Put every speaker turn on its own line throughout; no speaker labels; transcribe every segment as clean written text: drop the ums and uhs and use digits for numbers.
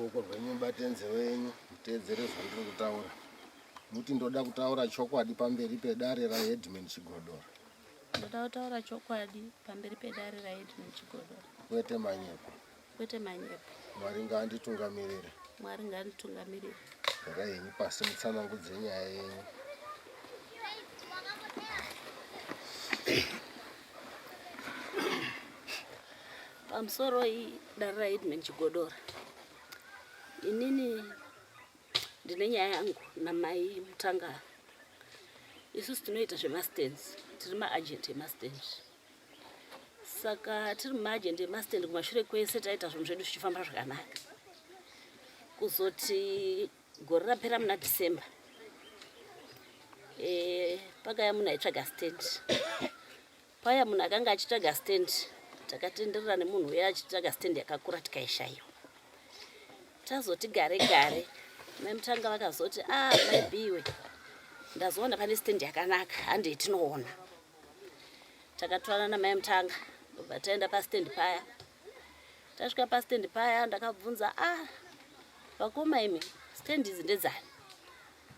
ruoko rwenyu batenze wenyu muteedzere zvandiri kutaura. Muti ndoda kutaura chokwadi pamberi pedare raHeadman Chigodora.
Ndoda kutaura chokwadi pamberi pedare raHeadman Chigodora.
Kwete manyepo.
Kwete manyepo.
Mwari ngaanditungamirire.
Mwari ngaanditungamirire.
Garai henyu pasi mutsanangudze nyaya yenyu.
Pamusoro idare raHeadman Chigodora. Inini ndine nyaya yangu namai Mutanga. Isusu tinoita zvemastenzi, tiri maagent emastenzi. Saka tiri maagent emastenzi kumashure kwese taita zvinhu zvedu zvichifamba zvakanaka. Kuzoti gore rapera muna December. Pakaya munhu aitsvaga stand. Paya munhu akanga achitsvaga stand, takatenderera nemunhu uya achitsvaga stand yakakura tikaishaiwa. Tazoti gare gare, mai Mutanga vakazoti maibiwe. Ndazoona pane stand yakanaka, handi tinoona. Takatwana na mai Mutanga, bataenda pa stand paya. Tasvika pa stand paya ndakabvunza vakoma imi stand idzi ndedzani.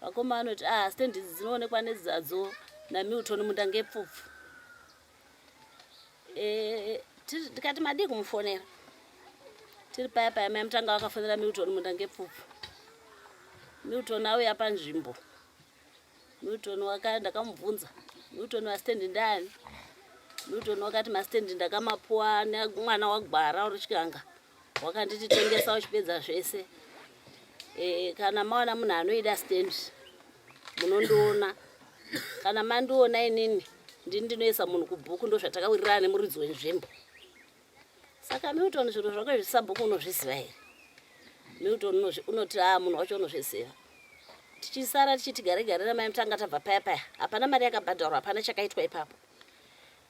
Vakoma vanoti stand idzi dzinoonekwa nedzadzo naMilton Mundangepfupfu. Tikati madi kumufonera. Tiri paya paya mai Mutanga vakafonera Milton Mundangepfupfu. Milton auya panzvimbo. Milton ndakamubvunza. Milton wa stand ndani. Milton wakati mastand ndakamapuwa nemwana waGwara uri Chikanga. Wakanditi tengesa uchipedza zvese. Kana maona munhu anoida stand munondoona. Kana mandiona inini ndinoisa munhu kubhuku ndo zvatakawirirana nemuridzi wenzvimbo. Saka Milton zviro zvake zvisabhuku unozviziva here. Milton unoti munhu wacho unozviziva. Tichisara tichiti gare gare na mai Mutanga tabva paya paya. Hapana mari yakabhadharwa, hapana chakaitwa ipapo.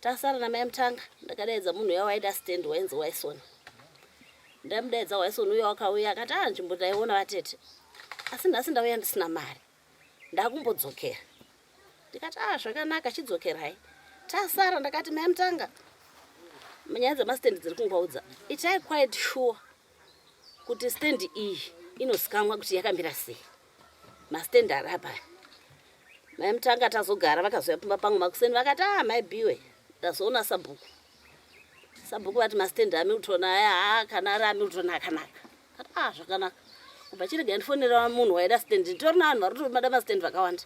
Tasara na mai Mutanga ndakadaidza munhu uya waida stand wainzi Waisoni. Ndamudaidza Waisoni uya wakauya akati nzvimbo ndaiona vatete. Asi nhasi ndauya ndisina mari. Ndakumbodzokera. Ndikati zvakanaka chidzokerai. Tasara ndakati mai Mutanga munyaya dzemastand dziri kungaudza. Itai quite sure kuti stand iyi inozikamwa kuti yakamira sei. Mastand arapa. Mai Mutanga tazogara vakazoya pamwe makuseni vakati maibiwe. Ndazoona sabhuku. Sabhuku vati mastand aMilton aya kana ari aMilton akanaka. Kati zvakanaka. Kubva chirega ndifonera munhu waida stand. Nditori navanhu vari kutomada mastand vakawanda.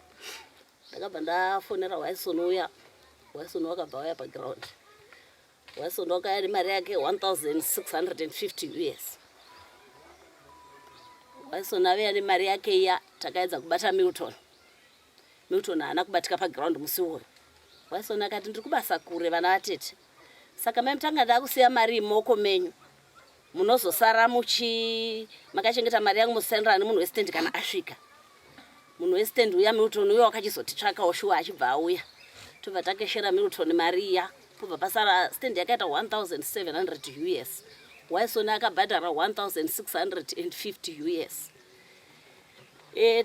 Ndakabva ndafonera Waisoni uya. Waisoni wakabva waya paground. Waisoni wakaya nemari yake 1650 US. Waisoni avea nemari yake iya takaedza kubata Milton. Milton haana kubatika paground musi uwoyo. Waisoni akati ndiri kubasa kure vana vatete. Saka mai Mutanga ndakusiya mari imoko menyu. Munozosara makachengeta mari yangu musendera nemunhu westand kana asvika. Munhu westand uya Milton uya wakachizotitsvakawo shuwa achibva auya. Tobva takeshera Milton mari iya. Pobva pasara stand yakaita 1700 US. Waisoni akabhadhara 1650 US.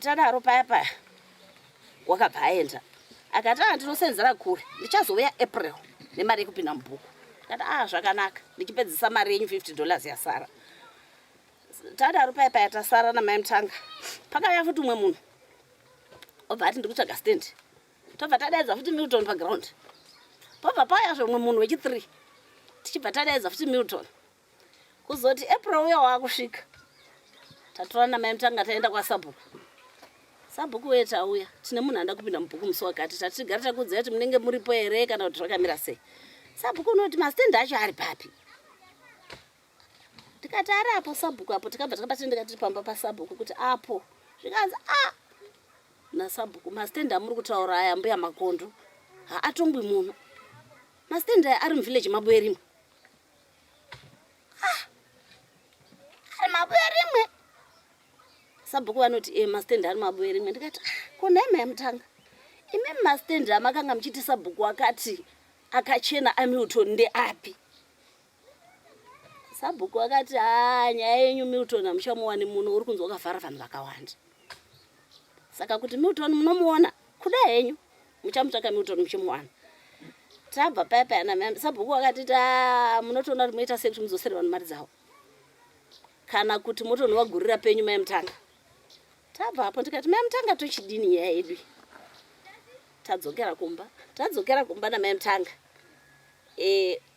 Tadaro paya paya. Wakabva aenda. Akati ndinosenzera kure. Ndichazouya April nemari yekupinda mubhuku. Akati zvakanaka. Ndichipedzisa mari yenyu $50 yasara. Tadaro paya paya tasara na mai Mutanga. Pakauya futi umwe munhu. Obva ati ndiri kutsvaga stand. Tobva tadaidza futi Milton paground. Pobva pauya zvomwe munhu wechi3. Tichibva tadaidza futi Milton. Kuzoti April uya wakusvika. Tatora na mai Mutanga taenda kwa sabhuku. Sabhuku wetu auya. Tine munhu anda kupinda mubhuku musi wakati. Tatigara takuudza kuti munenge muripo here kana kuti zvakamira sei. Sabhuku unoti mastand acho ari papi. Tikati ari apo sabhuku apo tikabva takabatendeka tiri pamba pasabhuku kuti apo. Zvikanzi na sabhuku mastand amuri kutaura aya mbuya Makondo. Haatongwi muno. Mastand aya ari muvillage mabuye rimwe. Ari mabuye rimwe. Sabhuku vanoti mastand ari mabuye rimwe. Ndikati kona mai Mutanga. Imi mastand amakanga muchiti sabhuku akati akachena aMilton ndeapi. Sabhuku akati nyaya yenyu Milton amuchamuwani muno uri kunzwa wakavhara vanhu vakawanda. Saka kuti Milton munomuona kuda henyu muchamutsvaka Milton muchimuwana. Tabva paya paya na sabhuku akati munotoona kuti muita sei kuti muzosere vanhu mari dzavo. kana kuti motonowagurira penyu mai mutanga. Tabva hapo ndikati mai mutanga tochidini nyaya yedu. Tadzokera kumba namai mutanga.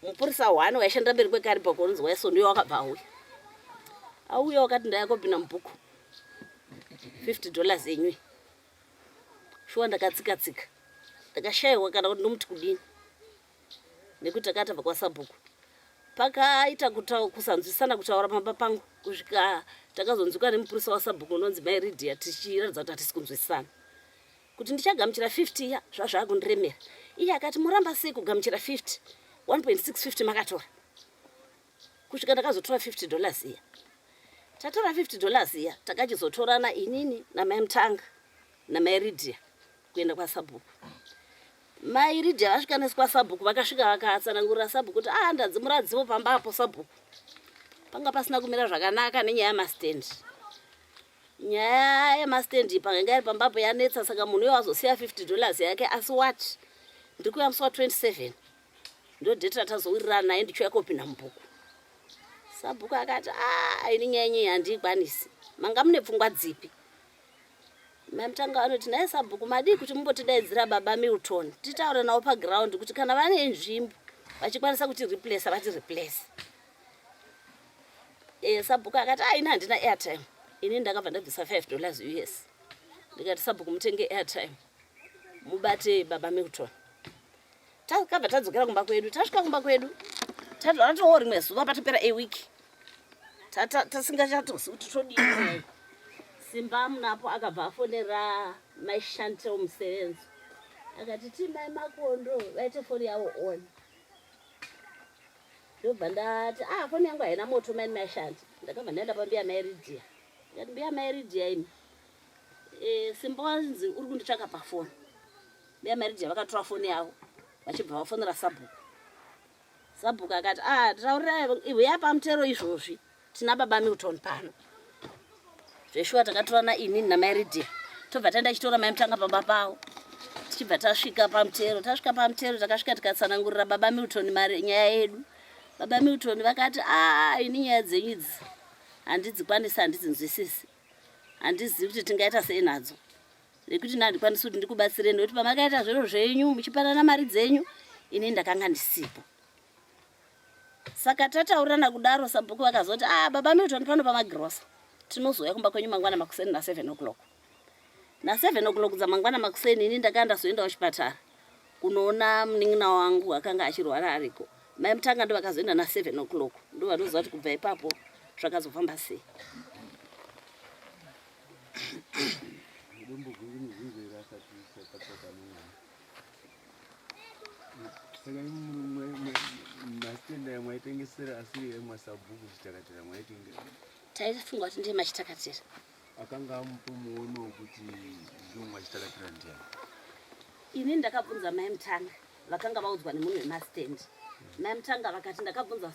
Mupurisa 1 waishanda mberi kwekaripa kunzi waiso ndiyo wakabva auya wakati ndayakopinda mubhuku $50 yenywi. Shuwa ndakatsika ndakashayiwa kana kuti ndomuti kudini nekuti takatobva kwasabhuku. Pakaita kusanzwisana kutaura pamba pangu kusvika takazonzwika nemupurisa wasabhuku unonzi mai Lydia tichiratidza kuti hatisi kunzwisana kuti ndichagamuchira 50 ya zvazvakundiremera. Iye akati muramba sei kugamuchira 50 1.650 makatora kusvika ndakazotora $50 iya. Tatora $50 iya takachizotorana inini namai mutanga namai Lydia kuenda kwasabhuku. Mai Lydia vasvika nesu kwasabhuku vakasvika vakatsanangurira sabhuku kuti ndadzimuradziwo pambapo sabhuku. Panga pasina kumira zvakanaka nenyaya yemastendi. Nyaya yemastendi panga iri pambapo yanetsa, saka munhu uyo azosiya $50 yake asi wati ndikuya musi wa27 ndo dheti ratazowirirana naye ndichiuya kopinda mubhuku. Sabhuku akati ini nyaya yenyu handikwanisi, manga mune pfungwa dzipi? Mai mutanga vanoti naye sabhuku madii kuti mumbotidaidzira baba Milton titaura nawo paground kuti kana vane nzvimbo vachikwanisa kuti replace vati replace. Sabhuku akati ini handina airtime. Ini ndakabva ndabvisa $5 US. Ndikati sabhuku mutenge airtime mubate baba Milton. Takabva tadzokera kumba kwedu. Tasvika kumba kwedu tatoo rimwe zuva patopera wiki tasingachatozivi kuti todii. Simba munapo akabva afonera mai Shante womusevenzi akati timai Makondo vaite foni yavo on. Ndobva ndati foni yangu haina moto mai Shante. Ndakabva ndaenda pambiya mai Lydia. Ndikati mbiya mai Lydia ini Simba wanzi uri kunditsvaka pafoni. Mbiya mai Lydia vakatora foni yavo vachibva vafonera sabhuku. Sabhuku akati taurirai iwe yapamutero izvozvi tina baba Milton pano. Zveshuwa takatorana inini namai Lydia tobva taenda chitora mai mutanga pamba pavo. Tichibva tasvika pamutero takasvika tikatsanangurira baba Milton nyaya yedu. Baba Milton vakati ini nyaya dzenyu idzi handidzikwanisi, handidzinzwisisi, handizivi kuti tingaita sei nadzo nekuti handikwanisi kuti ndikubatsireni nekuti pamakaita zviro zvenyu muchipanana mari dzenyu ini ndakanga ndisipo. Saka tataurana kudaro sabhuku vakazoti baba Milton pano pamagirosa tinozouya kumba kwenyu mangwana makuseni na7 o'clock. Na7 o'clock dzamangwana makuseni ini ndakanga ndazoendawo kuchipatara kunoona munin'ina wangu akanga achirwara ariko. Mai mutanga ndo vakazoenda na7 o'clock ndo vanoziva kuti kubva ipapo zvakazofamba sei. Taifunga kuti ndiye machitakatira.
Akanga amupomuono kuti ndiye machitakatira ndiye.
Ini ndakabvunza mai mutanga vakanga vaudzwa nemunhu wemastendi. Mai mutanga vakati ndakabvunza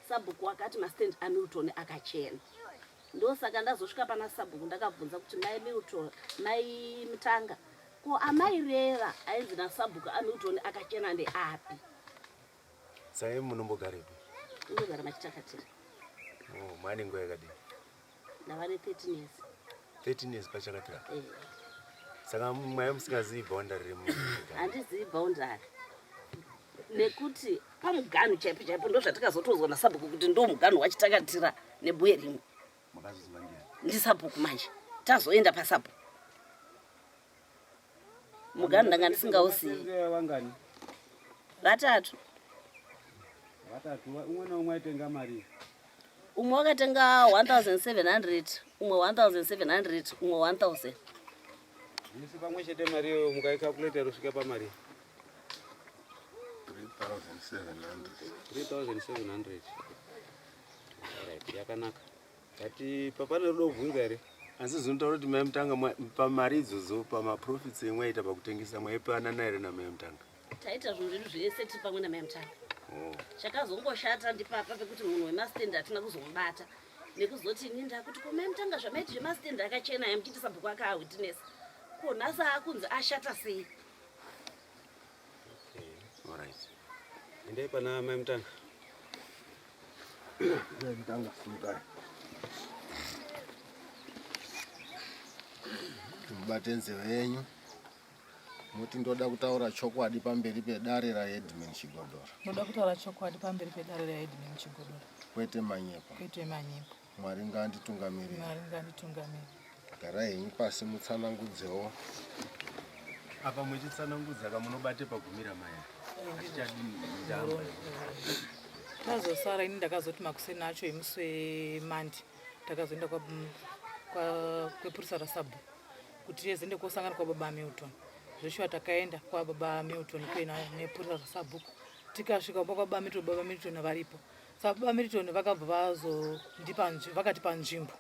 sabhuku wakati mastendi aMilton akachena. Ndosaka ndazosvika pana sabhuku ndakabvunza kuti mai Milton mai mutanga ko amaireva ainzi nasabhuku aMilton akachena ndeapi.
Sai munombogarepi?
Ndogara machitakatira.
Mane nguva yakadini?
Ndava ne 13 years.
13 years pachakatira? Saka mwaya musingazivi boundary remunhu?
Handizivi boundary. Nekuti pamuganhu chaipo ndo zvatakazotozwa nasabhuku kuti ndo muganhu wachitakatira nebuye rimwe.
Makazoziva ndiani?
Ndisabhuku manje. Tazoenda pasabhuku. Muganhu ndanga ndisingauzivi.
Vangani?
Vatatu.
Umwe naumwe aitenga mari.
Umwe wakatenga 1,700, umwe 1,700, umwe 1,000.
Ndisi pamwe chete mari iyo mukaikalkuleta kusvika pamari 3,700. Alright, yakanaka. Kati papana rudo kubvunza here?
Asi zvinotaura kuti mai mutanga pamari idzodzo pamaprofits emwaita pakutengesa mwaipanana here namai mutanga?
Taita zvinhu zvedu zvese tiri pamwe namai mutanga. Chakazongoshata ndipapa pekuti munhu wemastendi hatina kuzomubata nekuzoti ini ndakuti ko mai mutanga zvamaiti zvemastendi akachena yamuchiti sabhuku akawitness ko nhasi akunzi ashata sei.
Alright.
Endai pana mai mutanga.
Mai mutanga simukare. mubate nzeve yenyu. Muti ndoda kutaura chokwadi pamberi pedare raHeadman Chigodora.
Ndoda kutaura chokwadi pamberi pedare raHeadman Chigodora.
Kwete manyepo.
Kwete manyepo.
Mwari ngaanditungamirire.
Mwari ngaanditungamirire.
Garai henyu pasi mutsanangudzewo.
Apa muchitsanangudza kamunobate pagumira maya. Achichadini ndamba.
Tazosara ini ndakazoti makuseni acho emusi wemandi takazoenda kwepurisa raSabhu kuti tizende kosangana kwababa Milton. Zveshuwa takaenda kwababa Milton kuena nepurisa raSabhu. Tikasvika kwababa Milton, baba Milton varipo. Saka baba Milton vakabva vakatipa nzvimbo.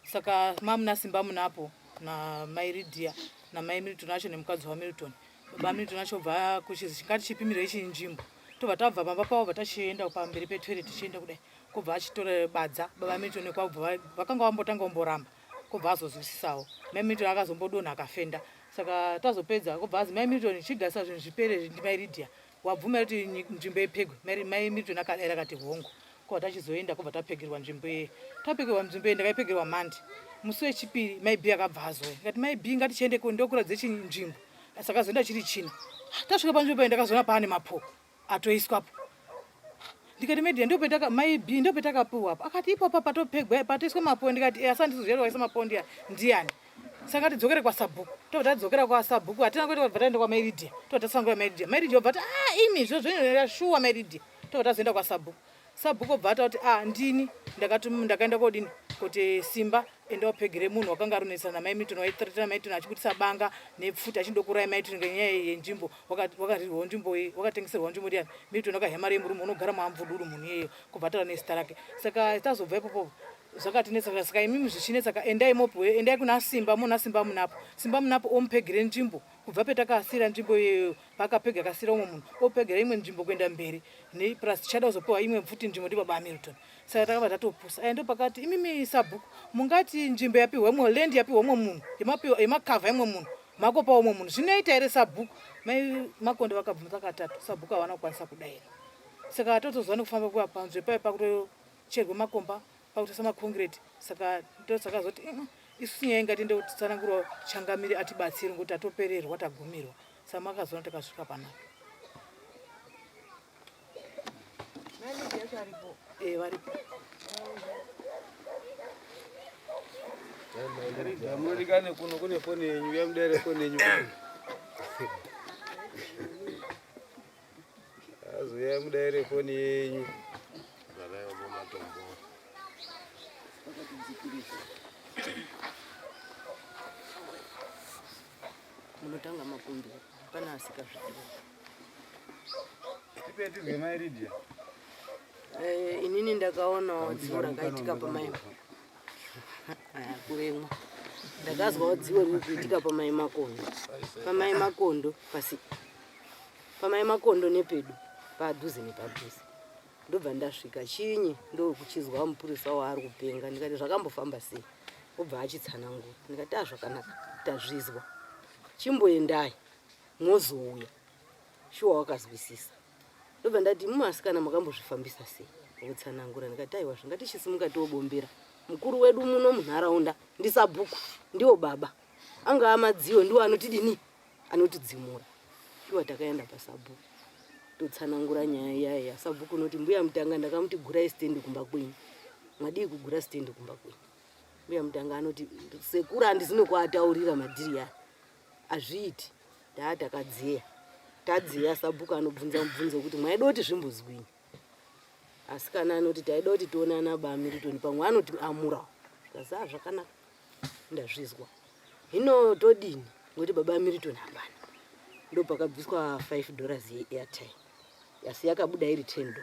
Saka mamuna Simba munapo na mai Lydia na mai Milton acho nemukadzi waMilton. Baba Milton acho bva kuchizi ngatichipimire ichi nzvimbo. Tobva tabva pamba pavo batachienda pamberi petwere tichienda kudai kubva achitora badza baba Milton kwabva vakanga vambotanga kumboramba kubva azozwisisawo mai Milton akazombodonha akafenda. Saka tazopedza kubva azi mai Milton chigasa zvinhu zvipere ndimai Lydia wabvuma kuti nzvimbo ipegwe. Mai Milton akadai akati hongo kubva tachizoenda kubva tapegerwa nzvimbo iyi. Tapegerwa nzvimbo iyi ndakaipegerwa mandi. Musi wechipiri mai B akabva azoya ngati mai B ngatichiende ndokuradze chinzvimbo. Saka zoenda chiri china. Tasvika panzvimbo iyi ndakazoona paane mapoko atoiswapo. Ndikati media ndopetaka mai B ndopetakapuwa apo. Akati ipapo patopegwa patoiswa mapo. Ndikati asandizozvera waisa mapo ndiani. Saka tidzokere kwaSabhu. Tobva tadzokera kwaSabhu hatina kuti wabva taenda kwamai Lydia. Tobva tasangana mai Lydia. Mai Lydia wabva imi izvozvo zvinoyashuwa mai Lydia. Tobva tazoenda kwaSabhu. Sabhu kobva atati ndini ndakaenda kodini kuti Simba enda upegere munhu wakanga arunesana na mai Milton waitretera mai Milton achibudisa banga nepfuta achindokurai mai Milton ngenyaya yenzvimbo wakarirwawo nzvimbo iyi wakatengeserwa nzvimbo ndiani Milton akahema remurume unogara muamvuduru munhu iyeyo kubva taura nezita rake. Saka tazobva ipopo zvakatinetsa. Saka imimi zvichinetsa endai mopiwe endai kuna Simba muna Simba munapo omupegere nzvimbo kubva petakasira nzvimbo iyeyo pakapega kasira umwe munhu opegera imwe nzvimbo kuenda mberi plus tichada kuzopiwa imwe futi nzvimbo ndibaba Milton. Saka takabva tatopusa ndo pakati imimi Sabhu mungati nzvimbo yapiwa imwe land yapiwa umwe munhu yemakavha imwe munhu makopa umwe munhu zvinoita here Sabhu. Mai Makonde vakabvunza katatu Sabhu kawana kukwanisa kudaira. Saka totozwa nekufamba kuva panzvimbo paya pakutocherwa makomba pakutisa makongreti. Saka ndosakazoti isusu nyaya ingatiende kutsanangura changamiri atibatsire ngokuti atopererwa tagumirwa. Saka makazoona takasvika panapa. Varipo.
Munodikane kuno kune foni yenyu yamudare foni yenyu. Azoya mudare foni yenyu.
Zalayo mumatombo.
Munotanga makumbi pana asika zvikuru.
Tipetizwe mai Lydia.
Inini ndakaonawo dzivo rakaitika pamai kuremwa. Ndakazwawo dzivo riri kuitika pamai Makondo pamai Makondo nepedu padhuze nepadhuze. Ndobva ndasvika chinyi ndokuchizwa mupurisa waari kupenga. Ndikati zvakambofamba sei? Obva achitsanangura. Ndikati zvakanaka tazvizwa chimboendai mwozouya shuwa wakazwisisa. Ndobva ndati mumasikana makambozvifambisa sei kutsanangura. Ndikati aiwa zvingatichisimuka tiobombera mukuru wedu muno munharaunda ndiSabhu ndiwo baba anga madziyo ndiwo anotidini anotidzimura. Shuwa takaenda paSabhu totsanangura nyaya yaSabhu kunoti mbuya mutanga ndakamuti gurai stendi kumba kwenyu. Madii kugura stendi kumba kwenyu. Mbuya mutanga anoti sekuru handizino kuataurira madhiri aya azviiti. Takadziya tadziya Sabhu anobvunza mubvunzo kuti mwaida kuti zvimbozwini. Asikana anoti taida kuti tionana baba Milton pamwe anoti amurawo. Kaza zvakanaka ndazvizwa. Hino todini ngokuti baba Milton hapana. Ndo pakabviswa $5 yeairtime. Yasi yakabuda iri $10.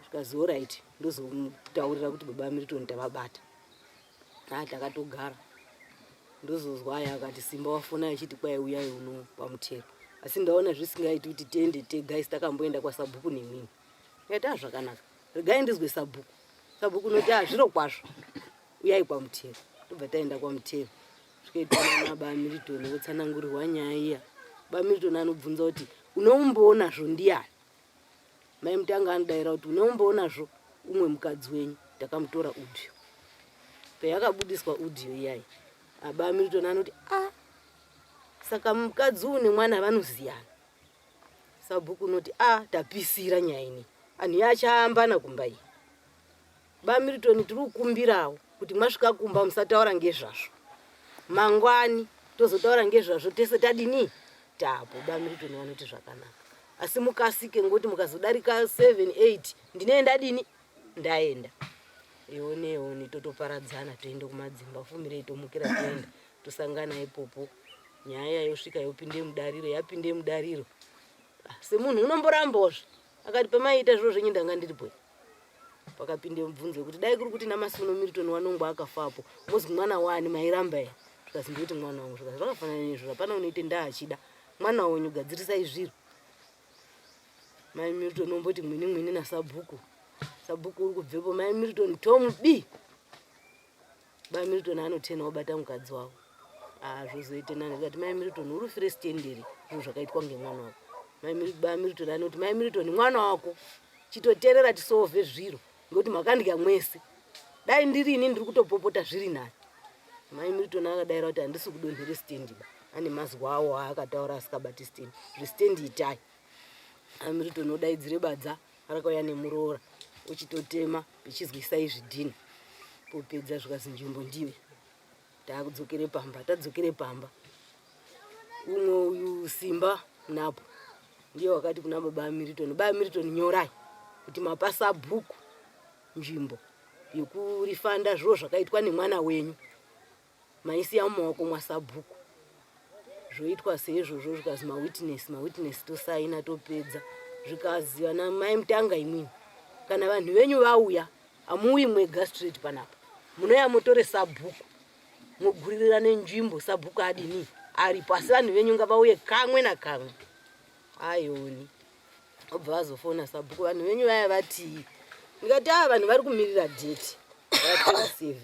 Zvikazi alright ndozomutaurira kuti baba Milton tavabata. Takatogara. Ndozozwa aya akati Simba wafona achiti kwai uyai uno pamutero. Asi ndaona zvisingaiti kuti tiende tega takamboenda kwaSabhu nemini. Ngati zvakanaka. Regai ndizwe Sabhu. Sabhu kunoti zviro kwazvo. Uyai kwamutero. Tobva taenda kwamutero. Zvikaitwa na baba Milton wotsanangurirwa nyaya iya. Baba Milton anobvunza kuti unomboonazvo ndiani? Mai Mutanga anodaira kuti unomboonazvo umwe mukadzi wenyu. Takamutora audio. Payakabudiswa audio iyai.
Baba Milton anoti saka mukadzi une mwana vanoziyana. Sabhuku unoti tapisira nyaya ini. Anhu yachaambana kumba iyi. Baba Milton tiri kukumbirawo kuti mwasvika kumba musataura ngezvazvo. Mangwani tozotaura ngezvazvo tese tadini tapo. Baba Milton vanoti zvakanaka. Asi mukasike ngoti mukazodarika 7-8 ndinoenda dini ndaenda. Ione totoparadzana toende kumadzimba fumirei tomukira toenda tosangana ipopo. Nyaya yosvika yopinde mudariro yapinde mudariro. Semunhu unomborambozve akati pamaita zviro zvenyu ndanga ndiripo. Pakapinde mubvunzo kuti dai kuri kuti naMasuno Milton wanongo akafapo mozi mwana wani mairamba ere. Zvikazi ndoti mwana wangu zvikazi zvakafanana nezvo hapana unoite ndaachida mwana wenyu gadzirisai zviro. Mai Milton omboti mwini naSabhuku. Sabhuku uri kubvepo Mai Milton Tom B. Baba Milton anotena obata mukadzi wavo. Zvozoite nani kuti Mai Milton uri first enderi zviro zvakaitwa ngemwana wako. Baba Milton anoti Mai Milton mwana wako chitoterera tisolve zviro ngoti makandya mwese. Dai ndirini ndiri kutopopota zviri nani. Mai Milton akadaira kuti handisi kudonhere stand ba. Ane mazwa awo akataura asikabati stand. Stand itai. Mai Milton odaidzire badza rakauya nemuroora. Uchitotema bichizwisai zvidhina. Popedza zvikazi nzvimbo ndiwe. Takudzokere pamba, tadzokere pamba. Umwe uyu Simba napo. Ndiye wakati kuna Baba Milton, Baba Milton nyorai kuti mapa Sabhuku nzvimbo yekurifanda zviro zvakaitwa nemwana wenyu. Maisiya mumaoko mwaSabhuku. Zvoitwa seizvozvo zvikazi mawitness tosaina topedza. Zvikazi vana mai mutanga imwini. Kana vanhu venyu vauya amuwi mwega street panapa. Munoya motore Sabhuku. Muguririra nenzvimbo Sabhuku adini aripo asi vanhu venyu ngavauye kamwe nakamwe. Aioni. Obva vazofona Sabhuku vanhu venyu vaya vati. Ndikati vanhu vari kumirira date. Vatera 7.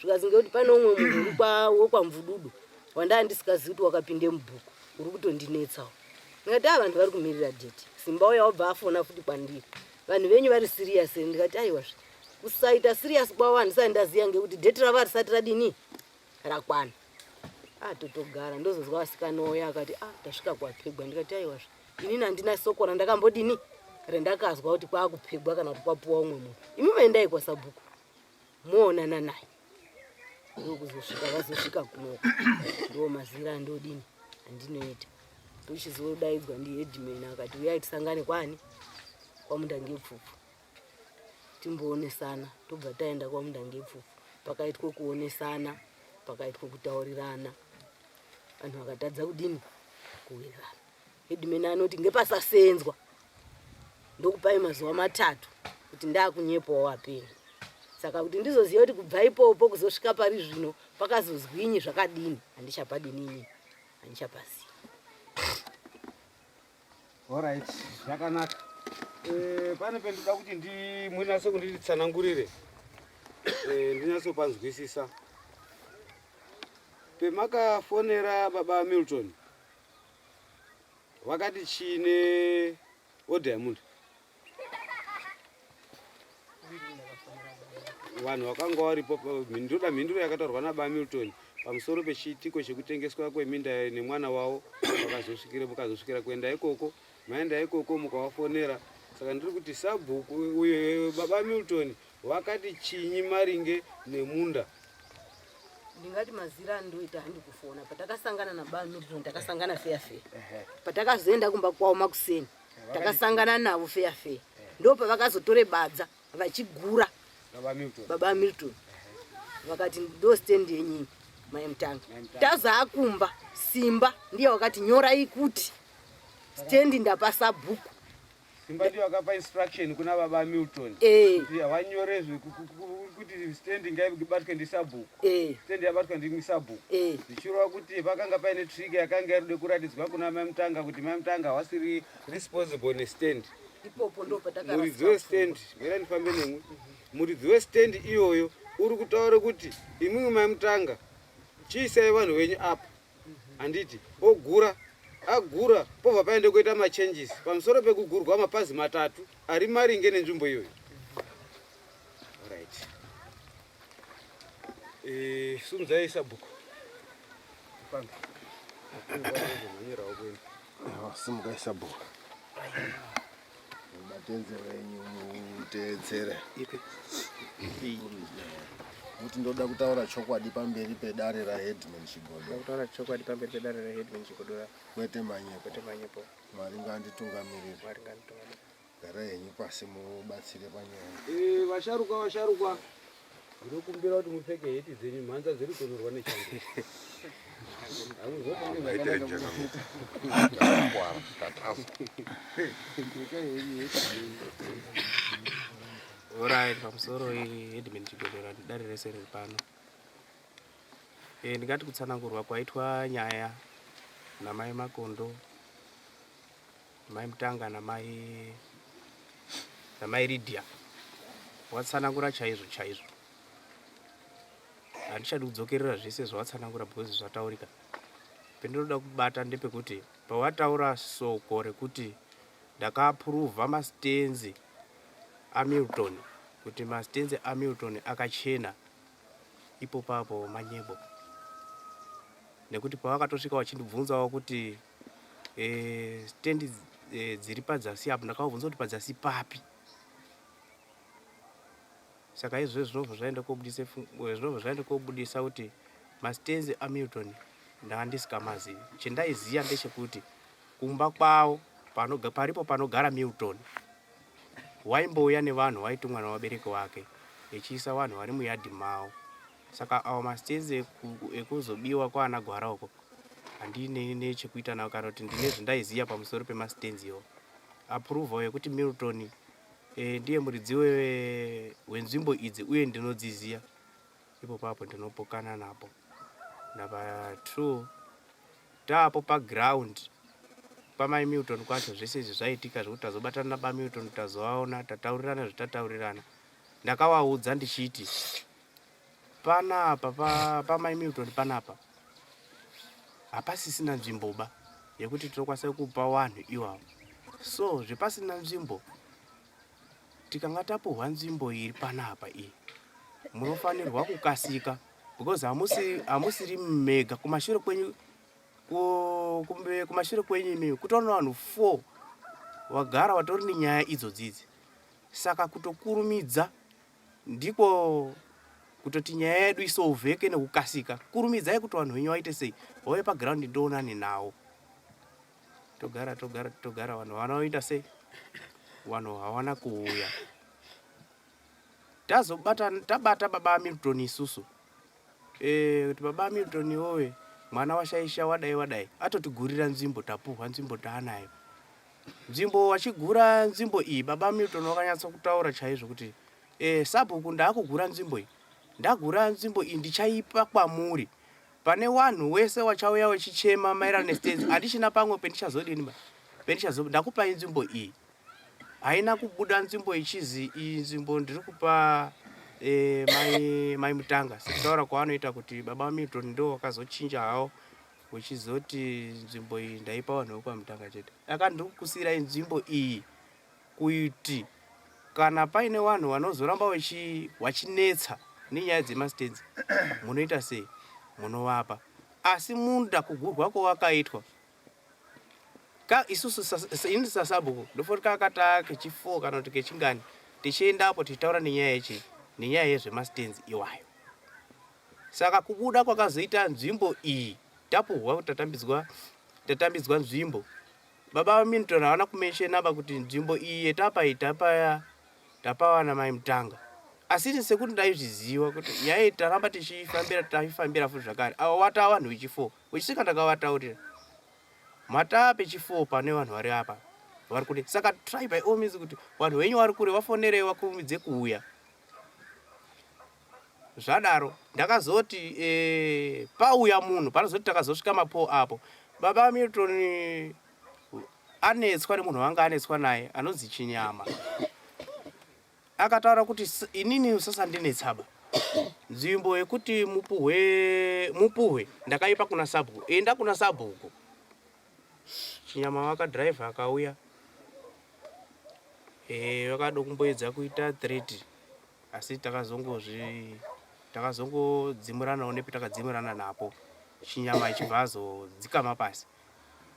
Zvikazi ngekuti pane umwe munhu uri kwa Mvududu wanda ndisikazivi kuti wakapinde mubhuku uri kutondinetsawo. Ndikati vanhu vari kumirira date. Simba uya obva afona futi kwandiri. Vanhu venyu vari serious. Ndikati aiwa kusaita serious kwawo handisati ndaziya ngekuti date rava risati radini rakwana. Totogara ndozozwa asikana uya akati tasvika kwapegwa. Ndikati aiwa inini handina soko randakambodini rendakazwa kuti kwakupegwa kana kuti kwapuwa umwe munhu. Imi maendai kwaSabhuku muonana naye. Ndokuzosvika vazosvika kunoko. Ndo mazira ndodini handinoita. Tochizodaidzwa ndiHeadman akati uyai tisangane kwani kwaMundangepfupfu. Timboonesana tobva taenda kwaMundangepfupfu. Pakaitwa kuonesana, pakaitwa kutaurirana. Vanhu vakatadza kudini kuwirirana. Headman anoti ngepasasenzwa. Ndokupai mazuva 3 kuti ndakunyepawo apeni. Saka kuti ndizoziva kuti kubva ipopo kuzosvika pari zvino pakazozwinyi zvakadini handichapadini handichapazivi.
Alright, zvakanaka. Pane pendoda kuti munase kunditsanangurire. Ndinase panzwisisa. Pemakafonera Baba Milton. Wakati chine oDiamond. Vanhu vakanga varipo mhinduro yakatorwa naBaba Milton pamusoro pechiitiko chekutengeswa kweminda nemwana wavo mukazosvikira kuenda ikoko maenda ikoko mukavafonera. Saka ndiri kuti Sabhuku uye Baba Milton wakati chinyi maringe nemunda.
Ndingati mazira ndoita handi kufona patakasangana naBaba Milton takasangana fair. Patakazoenda kumba kwawo makuseni takasangana navo fair. Ndo pavakazotore badza vachigura Baba Milton. Vakati ndo stand yenyu Mai Mutanga. Tazaakumba Simba ndiye wakati nyorai kuti stand ndapa Sabhuku.
Simba ndiye wakapa instruction kuna Baba Milton. Wanyorezwe kuti stand ngaibatwe ndiSabhuku. Stand yabatwa ndiSabhuku. Zvichirwa kuti vakanga paine trigger yakanga iride kuratidzwa kuna Mai Mutanga kuti Mai Mutanga wasiri responsible nestand.
Ipopo ndo patakara.
Muridzi westand, mera ndifambe nemwe. Muridzi westand iyoyo uri kutaura kuti imwe Mai Mutanga chiisai vanhu venyu apa. Handiti agura pobva paende kuita machanges pamusoro pekugurwa mapazi 3 ari maringe nenzvimbo iyoyo. Alright. Sumzai Sabhuku. pambi. Manyirawo kwenu.
simukaisa bhuku mubatedze wenyu muteedzere kuti ndoda kutaura chokwadi pamberi pedare raheadman Chigodo.
Kutaura chokwadi pamberi pedare raheadman Chigodo.
Kwete manyepo. Mwari ngaanditungamirire. Gara henyu pasi mubatsire panyaya.
Vasharukwa. Ndinokumbira kuti mupfeke heti dzenyu, mhanza dziri kutonhorwa nechando.
Alright, pamusoro headman Chigodo dare rese riri pano. Ndingati kutsanangurwa kwaitwa Nyaya namai Makondo, mai Mutanga namai Lydia. Watsanangura chaizvo. Handichadi kudzokerera zvese zvawatsanangura because zvataurika. Pendinoda kubata ndepekuti pawataura soko rekuti ndakaapuruvha masitenzi aMilton, kuti masitenzi aMilton akachena, ipo papo manyebo. Nekuti pawakatosvika wachindibvunzawo kuti stendi dziri padzasi apo, ndakavabvunza kuti padzasi papi. Saka izvo zvinobva zvaenda kobudisa kuti masitenzi aMilton ndanga ndisikamazivi. Chendaiziva ndechekuti kumba kwawo paripo panogara Milton waimbouya nevanhu waitumwa navabereki wake echiisa vanhu vari muyadhi mavo. Saka awo masitenzi ekuzobiwa kwaana Gwara uko handine nechekuita nawo, kana kuti ndine zvandaiziva pamusoro pemasitenzi iwo. Approval yekuti Milton ndiye muridzi wenzvimbo idzi uye ndinodziziya, ipo papo ndinopokana napo. Napa 2 taapo paground pamai Milton kwacho zvese izvi zvaitika zvokuti tazobatana nababa Milton tazovaona tataurirana zvitataurirana. Ndakavaudza ndichiti panapa pamai Milton panapa hapasisina nzvimboba yekuti tinokwanisa kupa vanhu ivavo. So zvepasina nzvimbo, tikanga tapuhwa nzvimbo iri panapa iyi, munofanirwa kukasika because hamusiri mega. Kumashure kwenyu imi kutoona vanhu 4 wagara watori nenyaya idzodzidzi. Saka kutokurumidza ndiko kutoti nyaya yedu isovheke nekukasika. Kurumidzai kuti vanhu venyu vaite sei, vauye paground ndionane nawo. Togara vanhu vanoita sei, vanhu hawana kuuya. Tabata baba Milton isusu kuti baba Milton iwowe mwana washaisha wadai atotigurira nzvimbo, tapuhwa nzvimbo taanayo. Nzvimbo wachigura nzvimbo iyi, baba Milton wakanyatsa kutaura chaizvo kuti sabhuku ndaakugura nzvimbo iyi, ndagura nzvimbo iyi ndichaipa kwamuri. Pane wanhu wese wachauya wachichema maererano nesitenzi, handichina pamwe pendichazodini, ndakupai nzvimbo iyi. Haina kubuda nzvimbo ichizi iyi nzvimbo ndiri kupa mai Mutanga. Sekutaura kwaanoita kuti baba Milton ndo wakazochinja hawo uchizoti nzvimbo iyi ndaipa vanhu vokwa Mutanga chete. Ndiri kukusiyirai nzvimbo iyi kuti kana paine vanhu vanozoramba wachinetsa nenyaya dzemasitenzi, munoita sei, munovapa. Asi munda kugurwa kwawakaitwa, isusu ini sasabhuku ndofoti kakata kechi4 kana kuti kechingani tichiendapo tichitaura nenyaya yezvemasitenzi iwayo. Saka kubuda kwakazoita nzvimbo iyi, tapuhwa kuti tatambidzwa nzvimbo. Baba Milton hawana kumenshena kuti nzvimbo iyi tapawana mai Mutanga. Asi sekuti ndaizviziva kuti nyaya taramba taifambira futi zvakare. Avo wata vanhu vechi4 wechisika ndakavataurira mataa pechi4 pane vanhu vari apa vari kure. Saka try by all means kuti vanhu venyu vari kure vafonerei vakurumidze kuuya. Zvadaro ndakazoti pauya munhu panozoti takazosvika mapo apo baba Milton anetswa nemunhu wanga anetswa naye anonzi Chinyama. Akataura kuti inini sasa ndinetsaba nzvimbo yekuti mupuhwe ndakaipa kuna sabhuku, enda kuna sabhuku. Chinyama wakadhiraivha akauya wakada kumboedza kuita threat, asi takazongodzimuranawo nepetakadzimirana napo. Chinyama ichibva azodzikama pasi.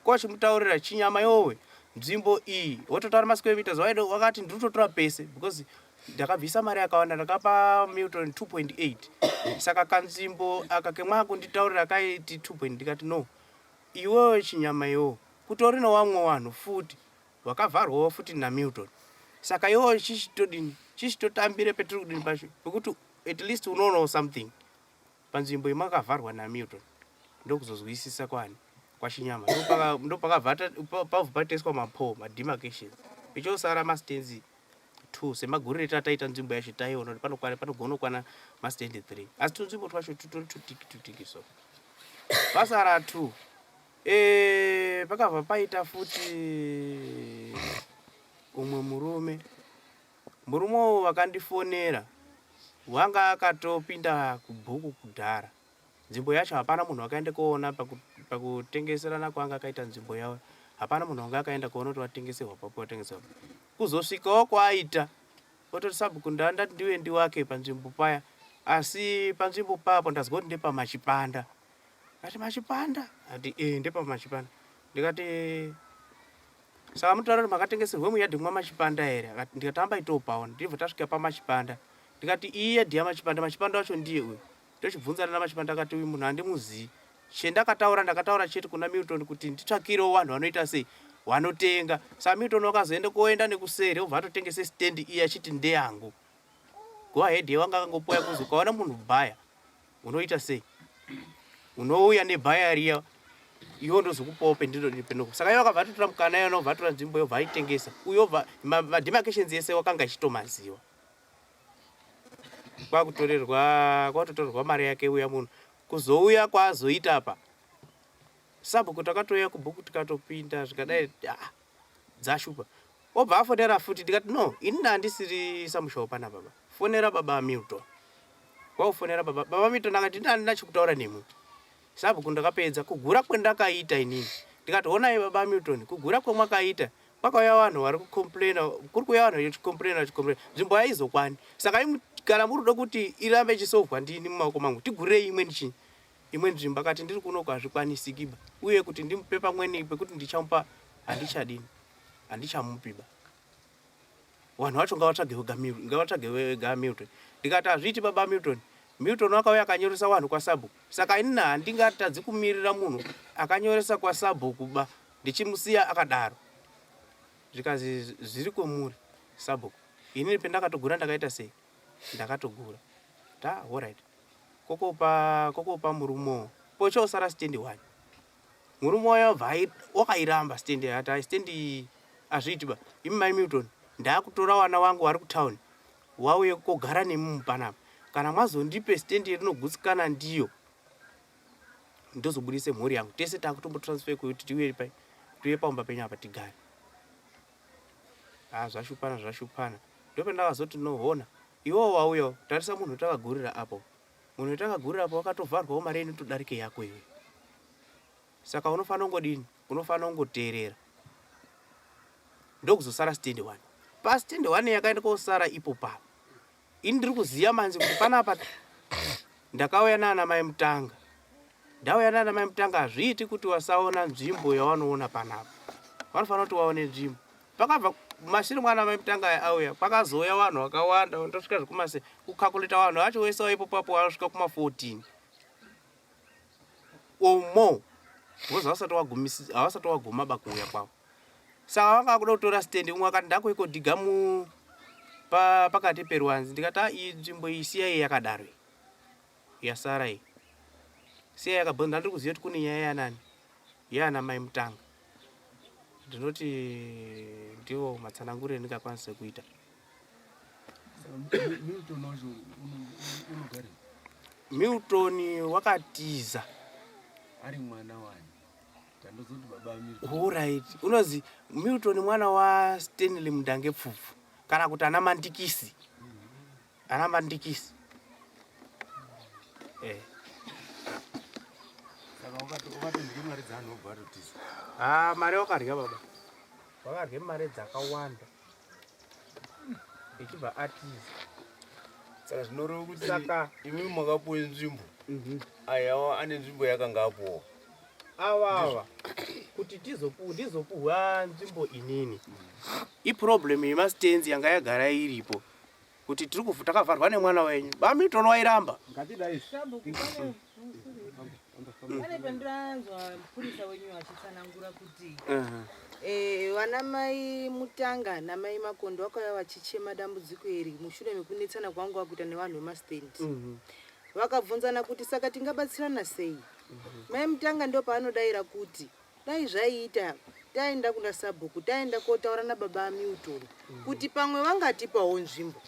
Kochimutaurira Chinyama yowe nzvimbo iyi wototaura masquare meters waida wakati ndinototora pese because ndakabvisa mari yakawanda ndakapa Milton 2.8 saka kanzvimbo aka kemwa kunditaurira kaiti 2. Ndikati no iwewe Chinyama iwo kutorina wamwe wanhu futi wakavharwawo futi naMilton saka iwo chichitotambire petiri kudini pacho pekuti at least unoona something panzvimbo imakavharwa naMilton ndokuzozwisisa kwani kwaChinyama ndopakavhata pavhupatiswa mapo demarcations ichosara mastenzi 2 semagurire taita nzvimbo yacho taiona kuti panogona kwana mastendi 3 asi tunzvimbo twacho tutori tutiki so pasara 2 pakabva paita futi umwe murume wakandifonera wanga akatopinda kubhuku kudhara nzvimbo yacho hapana munhu akaenda koona pakutengeserana kwanga akaita nzvimbo yawo hapana munhu wanga akaenda kuona kuti watengeserwa papo watengeserwa kuzosvikawo kwaaita ototi Sabhuku ndandati ndiwe ndiwake panzvimbo paya asi panzvimbo papo ndazwa kuti ndepamachipanda ati machipanda ati ndepamachipanda ndikati saka mutaura kuti makatengeserwe muyadhi mwamachipanda here ndikatamba itopaona ndibva tasvika pamachipanda ndikati iyi yadhi machipanda wacho ndiye uyu ndochibvunzana namachipanda akati uyu munhu handimuzivi ndakataura chete kuna Milton kuti nditsvakirewo vanhu vanoita sei wanotenga saka Milton wakazoenda koenda nekuseri obva atotengese stendi iyi achiti ndeyangu go ahead yewanga akangopoya kuzi ukaona munhu bhaya unoita sei unouya nebhaya riya iwo ndozokupawo pendinodipenoku saka iwo akabva atotora mukana iye anobva atora nzvimbo yobva aitengesa uyo mademarcations ese wakanga achitomaziva kwatotorerwa mari yake uya munhu kuzouya kwaazoita apa Sabhuku takatoya kubhuku tikatopinda zvikadai dzashupa obva afonera futi ndikati no ini handisiri samushawo pana baba fonera baba Milton kwaufonera baba Milton akati ndina chekutaura nemi Sabhuku ndakapedza kugura kwendakaita inini ndikati honai baba Milton kugura kwemwakaita kwakauya vanhu vari kucomplaina kuri kuya vanhu vachicomplaina nzvimbo haizokwani saka kana muri kuda kuti irambe ichisovhwa ndini mumaoko mangu tigurei imwe nzvimbo akati ndiri kunoku hazvikwanisikaba uye kuti ndimupe pamweni pekuti ndichamupa handichamupiba vanhu vacho ngavatsvage wega Milton ndikati hazviiti baba Milton akauya akanyoresa vanhu kwaSabhuku saka inini handingatadzi kumirira munhu akanyoresa kwaSabhuku ba ndichimusiya akadaro zvikazi zviri kwemuri Sabhuku inini pendakatogura ndakaita sei ndakatogura alright kokopa murumo pochosara stendi 1 murumo wayabva wakairamba stendi hata stendi hazviiti ba imi mai Milton ndakutora vana vangu vari kutauni wauye kogara nemi panapa kana mwazondipe stendi rinogutsikana ndiyo ndozobudise mhuri yangu tese takutombotransfer kuti tiuye paumba penyu apa tigare zvashupana ndopendakazoti nohona iwo wauya tarisa munhu takagurira apo wakatovharwawo mari inotodarike yako iwe saka unofanira kungodini unofanira kungoteerera ndokuzosara stendi 1 pastendi 1 yakaenda kosara ipo papo ini ndiri kuziva manzi kuti panapa ndakauya nana mai mutanga hazviiti kuti wasaona nzvimbo yawanoona panapa vanofanira kuti waone nzvimbo pakabva mashure mwana mai mutanga auya pakazoya vanhu vakawanda ndosvika zvekumase kukakulita vanhu vacho wese waipo papo wasvika kuma14 omo vozi havasati waguma bakuuya kwavo saka vanga kuda kutora stendi umwe akati ndakoiko dhiga pakati perwanzi ndikati iyi nzvimbo iyi siyai yakadaro yasara iyi siyai yakabva ndandiri kuziva kuti kune nyaya yanani yana mai mutanga ndinoti ndiwo matsananguriro endingakwanisa kuita Milton wakatiza
ari mwana wani tandozoti baba
alright unozi Milton mwana wa Stanley Mudange Pfupfu kana kuti ana mandikisi
saka wakati ndiri mari dzano obvarotiza
mari wakarya baba wakarya mari dzakawanda ichibva atiza
saka zvinoreva kuti imi makapuwe nzvimbo ayawo ane nzvimbo yakangapo
Awawa kuti ndizopuhwa nzvimbo inini iproblem yemastenzi yanga yagara iripo kuti tiri takavharwa nemwana wenyu Bamilton wairamba
pane pandiranzwa mupurisa wenyu achitsanangura kuti vana mai Mutanga namai Makondo vakauya vachichema dambudziko iri mushure mekunetsana kwanga wakuita nevanhu vemastendi vakabvunzana kuti saka tingabatsirana sei. Mai Mutanga ndo paanodaira kuti dai zvaiita taenda kuna sabhuku taenda kotaura nababa Milton kuti pamwe vangatipawo nzvimbo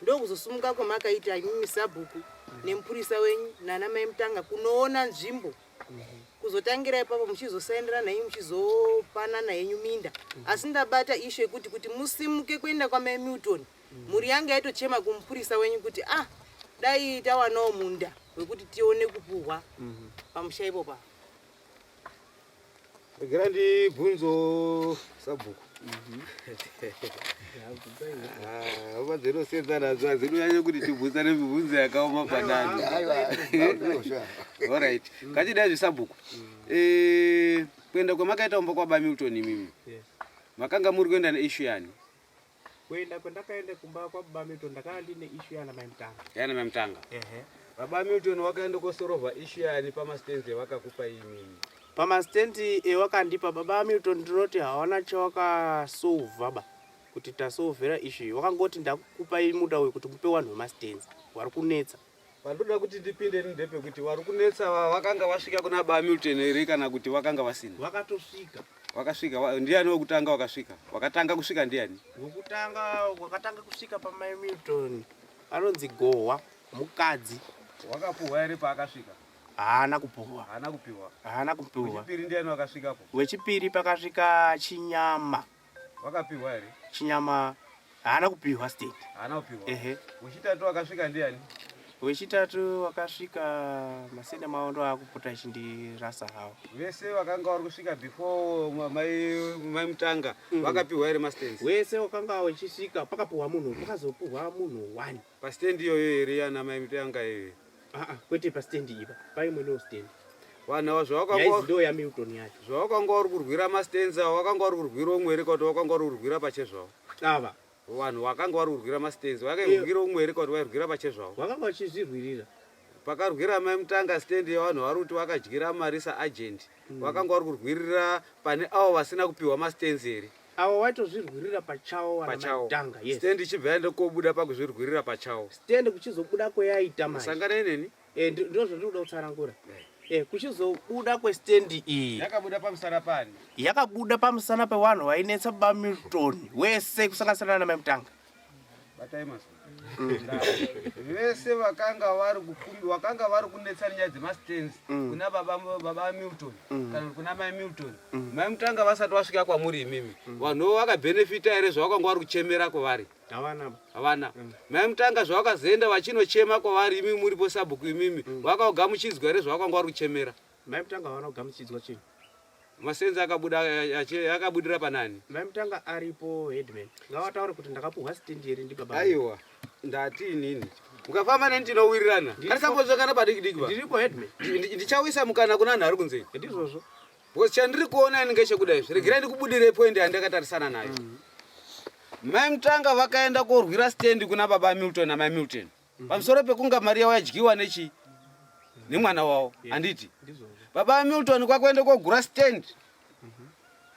ndokuzosumuka kwamakaita imimi sabhuku nemupurisa wenyu nana mai Mutanga kunoona nzvimbo kuzotangira ipapo muchizosaenderana henyu muchizopanana henyu minda. Asi ndabata ishu yekuti kuti musimuke kuenda kwamai Milton muri yanga yaitochema kumupurisa wenyu kuti dai tawanawo munda wekuti tione kupuhwa pamusha ipopa.
Grandi bunzo sabhuku. Vadzero senzana zvinonyanya kuti tibvunzane mibvunzo yakaoma padani. Alright. Ngatidayi zvisabhuku. Kuenda kwamakaita umba kwaba Milton imimi. Makanga muri kuenda neissue yani?
Kuenda kwendakaenda kumba kwababa Milton ndakanga ndine issue yana mai Mutanga.
Yana mai Mutanga. Baba Milton wakaenda kosorova issue yani pamastenzi vakakupa imimi.
Pamastendi ewakandipa baba Milton ndinoti hawana chawakasolva ba kuti tasolvera issue wakangoti ndakupa muda wekuti mupe vanhu vemastenzi vari kunetsa.
Pandoda kuti ndipinde ndepe kuti vari kunetsa vakanga vasvika kuna baba Milton ere kana kuti vakanga vasina?
Vakatosvika.
Wakasvika ndiani wokutanga wakasvika? Wakatanga kusvika ndiani?
Wakatanga kusvika pamai Milton anonzi Gowa mukadzi.
Wakapuhwa ere paakasvika?
Haana kupuhwa.
Haana kupiwa. Wechipiri ndiani wakasvikapo?
Wechipiri pakasvika Chinyama.
Wakapiwa ere?
Chinyama haana kupiwa state.
Haana kupiwa. Wechitatu wakasvika ndiani?
Wechitatu wakasvika Masende Maondo akupota chindirasa hawo.
Vese vakanga vari kusvika before mai Mutanga vakapiwa ere mastenzi?
Wese wakanga wechisvika pakapuhwa munhu pakazopuhwa munhu 1
pastendi iyoyo ere yana mai Mutanga ere?
Kwete pastendi ipa paimwenewo stendi
vanhu
ndo ya Milton yacho
zvawakanga uri kurwira mastenza wakanga uri kurwira umwe ere kuti wakanga uri kurwira pachezvavo?
Ava
vanhu wakanga vari kurwira mastenzi wakairwira umwe ere kuti wairwira pachezvavo?
wakanga wachizvirwirira
pakarwira mai Mutanga stendi yavanhu vari kuti wakadyira mari saagent wakanga vari kurwirira pane avo vasina kupiwa mastenzi ere?
avo vaitozvirwirira pachawo Mutanga. Yes.
Stendi ichibva yaenda kobuda pakuzvirwirira pachawo.
Stendi kuchizobuda kweyaita mari.
Sangana ineni?
Ndizvo ndinoda kutsanangura. Kuchizobuda kwestendi iyi.
Yakabuda pamusana pani?
Yakabuda pamusana pevanhu vainetsa baba Milton wese kusanganisira namai Mutanga.
Bataimasa. Vese vakanga vari kunetsa nyaya dzemastenzi kuna baba Milton kana kuna mai Milton. Mai Mutanga vasati vasvika kwamuri imimi. Vanhu vakabhenefita ere zvavakanga vari kuchemera kwavari? Havana. Mai Mutanga zvavakazoenda vachinochema kwavari imimi muripo sabhuku imimi vakagamuchidzwa ere zvavakanga vari kuchemera?
Mai Mutanga havana kugamuchidzwa chinhu.
Mastenzi akabudira panani?
Mai Mutanga aripo headman. Ngavataure kuti ndakapuhwa stendi ere ndibaba.
Aiwa, ndati inini. Mukafamba neni tinowirirana. Katisambozvekana padiki-diki ba.
Ndiripo headman.
Ndichawisa mukana kuna nhari kunze.
Ndizvozvo.
Because chandiri kuona ini ngechekudai. Regerai ndikubudire point yandakatarisana nayo. Mai Mutanga vakaenda korwira stendi kuna baba Milton namai Milton. Pamusoro pekunga mari yavo yadyiwa nechi nemwana wavo. Anditi. Baba Milton kwakuenda kogura stendi.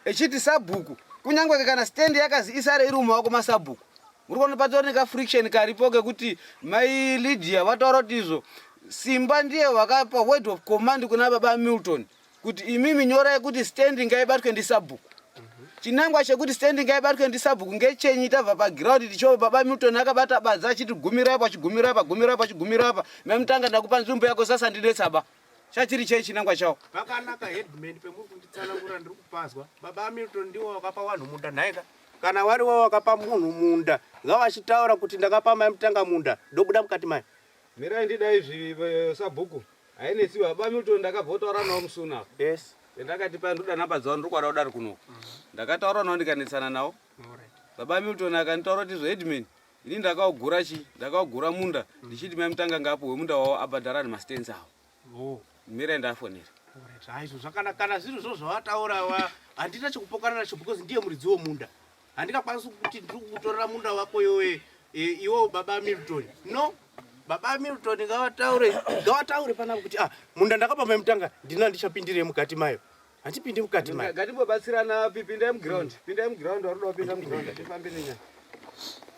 Echiti sabhuku. Kunyangwe kana stendi yakazi isare iri mumaoko masabhuku. Murikuona patori friction karipo kekuti mai Lydia vataura kuti izvo Simba ndiye vakapa word of command kuna baba Milton kuti imimi nyorai kuti stendi ngaibatwe ndisabhuku. Chinangwa chekuti stendi ngaibatwe ndisabhuku ngechenyi tabva paground ticho baba Milton akabata badza achiti gumira apa mai Mutanga ndakupa nzvimbo yako sasa ndinetsaba. Chachiri chei chinangwa chawo?
Pakanaka headman pemuri kunditsanangura ndiri kupazwa. Baba Milton ndiwo wakapa vanhu munda nhaika. Kana wari wao wakapa munhu munda, ngavachitaura kuti ndakapa mai Mutanga munda, ndobuda mukati mai.
Mirai ndida izvi sabhuku. Hainesiwa baba Milton ndakabva kutaura nawo musuna.
Yes.
Ndakati pa ndoda namba dzawo ndiri kwada kudari kuno. Ndakataura nawo ndikanetsana nawo.
Alright.
Baba Milton akanitaura kuti headman, ini ndakaugura munda, ndichiti mai Mutanga ngapuhwe munda wawo abhadharani mastenzi awo. mira ndafonera.
Haizvo zvakanaka kana zvinhu zvo zvavataura handina chekupokana nacho because ndiye muridzi womunda. Handingakwanisi kuti ndiri kutorera munda wako iwo baba Milton. No, baba Milton ngavataure panapa kuti munda ndakapa Memtanga ndina ndichapindire mukati mayo. Handipindi mukati mayo.
Ngatimbobatsirana pindai muground. Pindai muground warikuda kupinda muground. Tifambe nenyaya.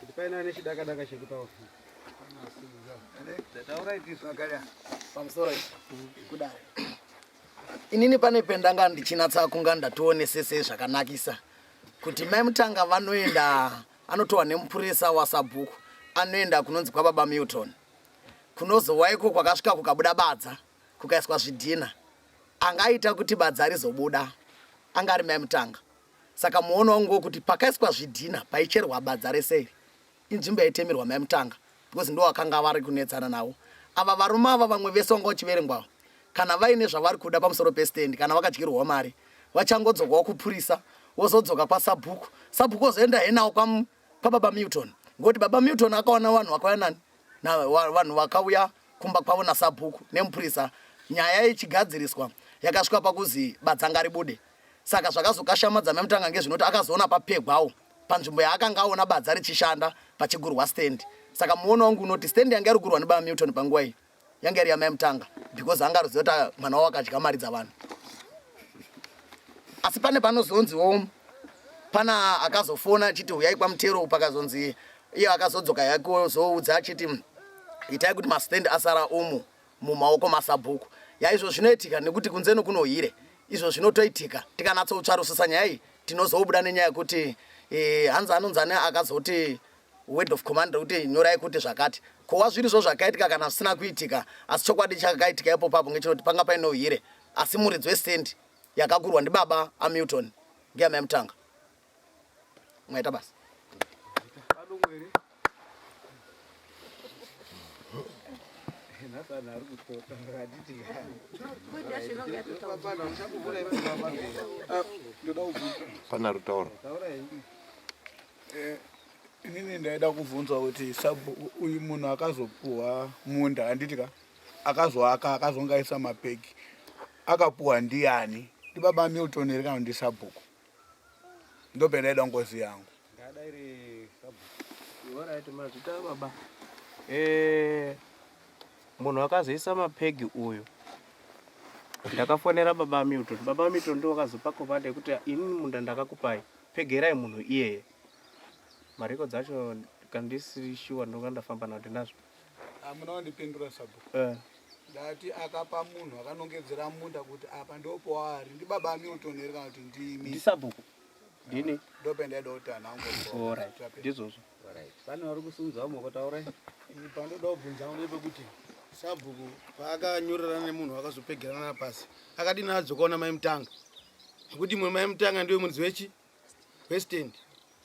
Kuti paina nechidaka-daka chekutaura. Ndataura itisu akada.
Pamusoro kudai. Inini pane pendanga ndichinatsa kunga ndationesese zvakanakisa kuti Memtanga vanoenda anotowa nemupurisa waSabhuku anoenda kunonzi kwaBaba Milton kunozowaiko kwakasvika kukabuda badza kukaiswa zvidhina angaita kuti badza rizobuda anga ari Memtanga. Saka muono wangu kuti pakaiswa zvidhina paicherwa badza rese inzvimbo yaitemerwa Memtanga because ndo vakanga vari kunetsana nawo. Ava varume ava vamwe vese vanga vachiverengwa kana vaine zvavari kuda pamusoro pestand kana vakadyirwa mari vachangodzokawo kupurisa wozodzoka kwaSabhuku. Sabhuku wozoenda henawo kwaBaba Milton ngokuti Baba Milton akaona vanhu vakauya nani na vanhu vakauya kumba kwavo naSabhuku nemupurisa. Nyaya ichigadziriswa yakasvika pakuzi badzanga ribude. Saka zvakazokashamadza Memtanga ngezvinoti akazoona papegwawo panzvimbo yaakanga aona badza richishanda pachigurwa stand. Saka muono wangu unoti stand yanga irigurwa neBaba Milton panguva iyi yanga iri yaMemtanga because anga ruziva kuti mwana wavo akadya mari dzavanhu. Asi pane panozonziwo pana akazofona achiti uyai kwamutero pakazonzi iye akazodzoka yako zoudza achiti itai kuti mastand asara umu mumaoko maSabhuku. Yaizvo zvinoitika nekuti kunzeno kunohire izvo zvinotoitika tikanatsotsvarusisa nyaya iyi tinozobuda nenyaya yekuti hanzi anonzane akazoti word of command kuti nyorai kuti zvakati kowa zviri zvo zvakaitika kana zvisina kuitika asi chokwadi chakaitika ipo papo ngechinoti panga paine uhire asi muridzi westand yakagurwa ndiBaba Milton ngeyaMemtanga. Mwaita basi.
Pana rutauro.
Inini ndaida kubvunza kuti Sabhuku uyu munhu akazopuhwa munda handitika akazoaka akazongaisa mapegi akapuhwa ndiani? NdiBaba Milton here kana ndiSabhuku? Ndobe ndaida ngozi yangu.
Ngadairi Sabhuku.
Alright mazita baba. Munhu akazoisa mapegi uyu ndakafonera Baba Milton. Baba Milton ndo akazopa komanda yekuti inini munda ndakakupai pegerai munhu iyeye. Mariko dzacho kandisiri sure ndo kandafamba nawo ndinazvo.
Amuna wandipindura Sabhuku. Ndati akapa munhu akanongedzera munda kuti apa ndopo wari ndiBaba Milton here kana kuti ndimi?
NdiSabhuku. Ndini?
Ndobe ndaida kuti anango.
Alright. Ndizvozvo.
Alright. Pane vari kusunza moko taurai.
Pandoda kubvunza unebe kuti Sabhuku paakanyorerana nemunhu akazopegerana pasi akadini adzokaona Memtanga nekuti imwe Memtanga ndiwe muridzi westand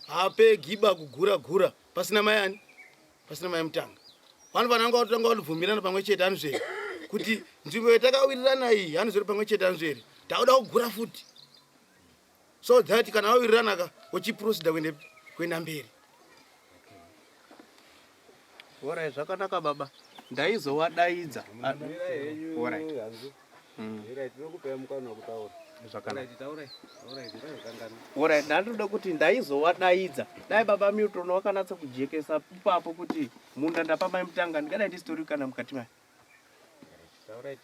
haapegiba kugura pasina mayani pasina Memtanga. Vanhu vananga vatanga kubvumirana pamwe chete anuzvere kuti nzvimbo yatakawirirana iyi hanuzvere pamwe chete anuzvere tauda kugura futi so that kana wawirirana uchiprosida kuenda mberi.
Alright, zvakanaka baba. Ndaizowadaidza.
Alright. Alright, tinokupa mukana wekutaura.
Zvakanaka.
Taurai. Alright, ndakangana.
Alright, ndandoda kuti ndaizowadaidza. Dai Baba Milton wakanatsa kujekesa ipapo kuti munda ndapa Memtanga ndingadai ndisitori kana mukati mayo.
Taurai.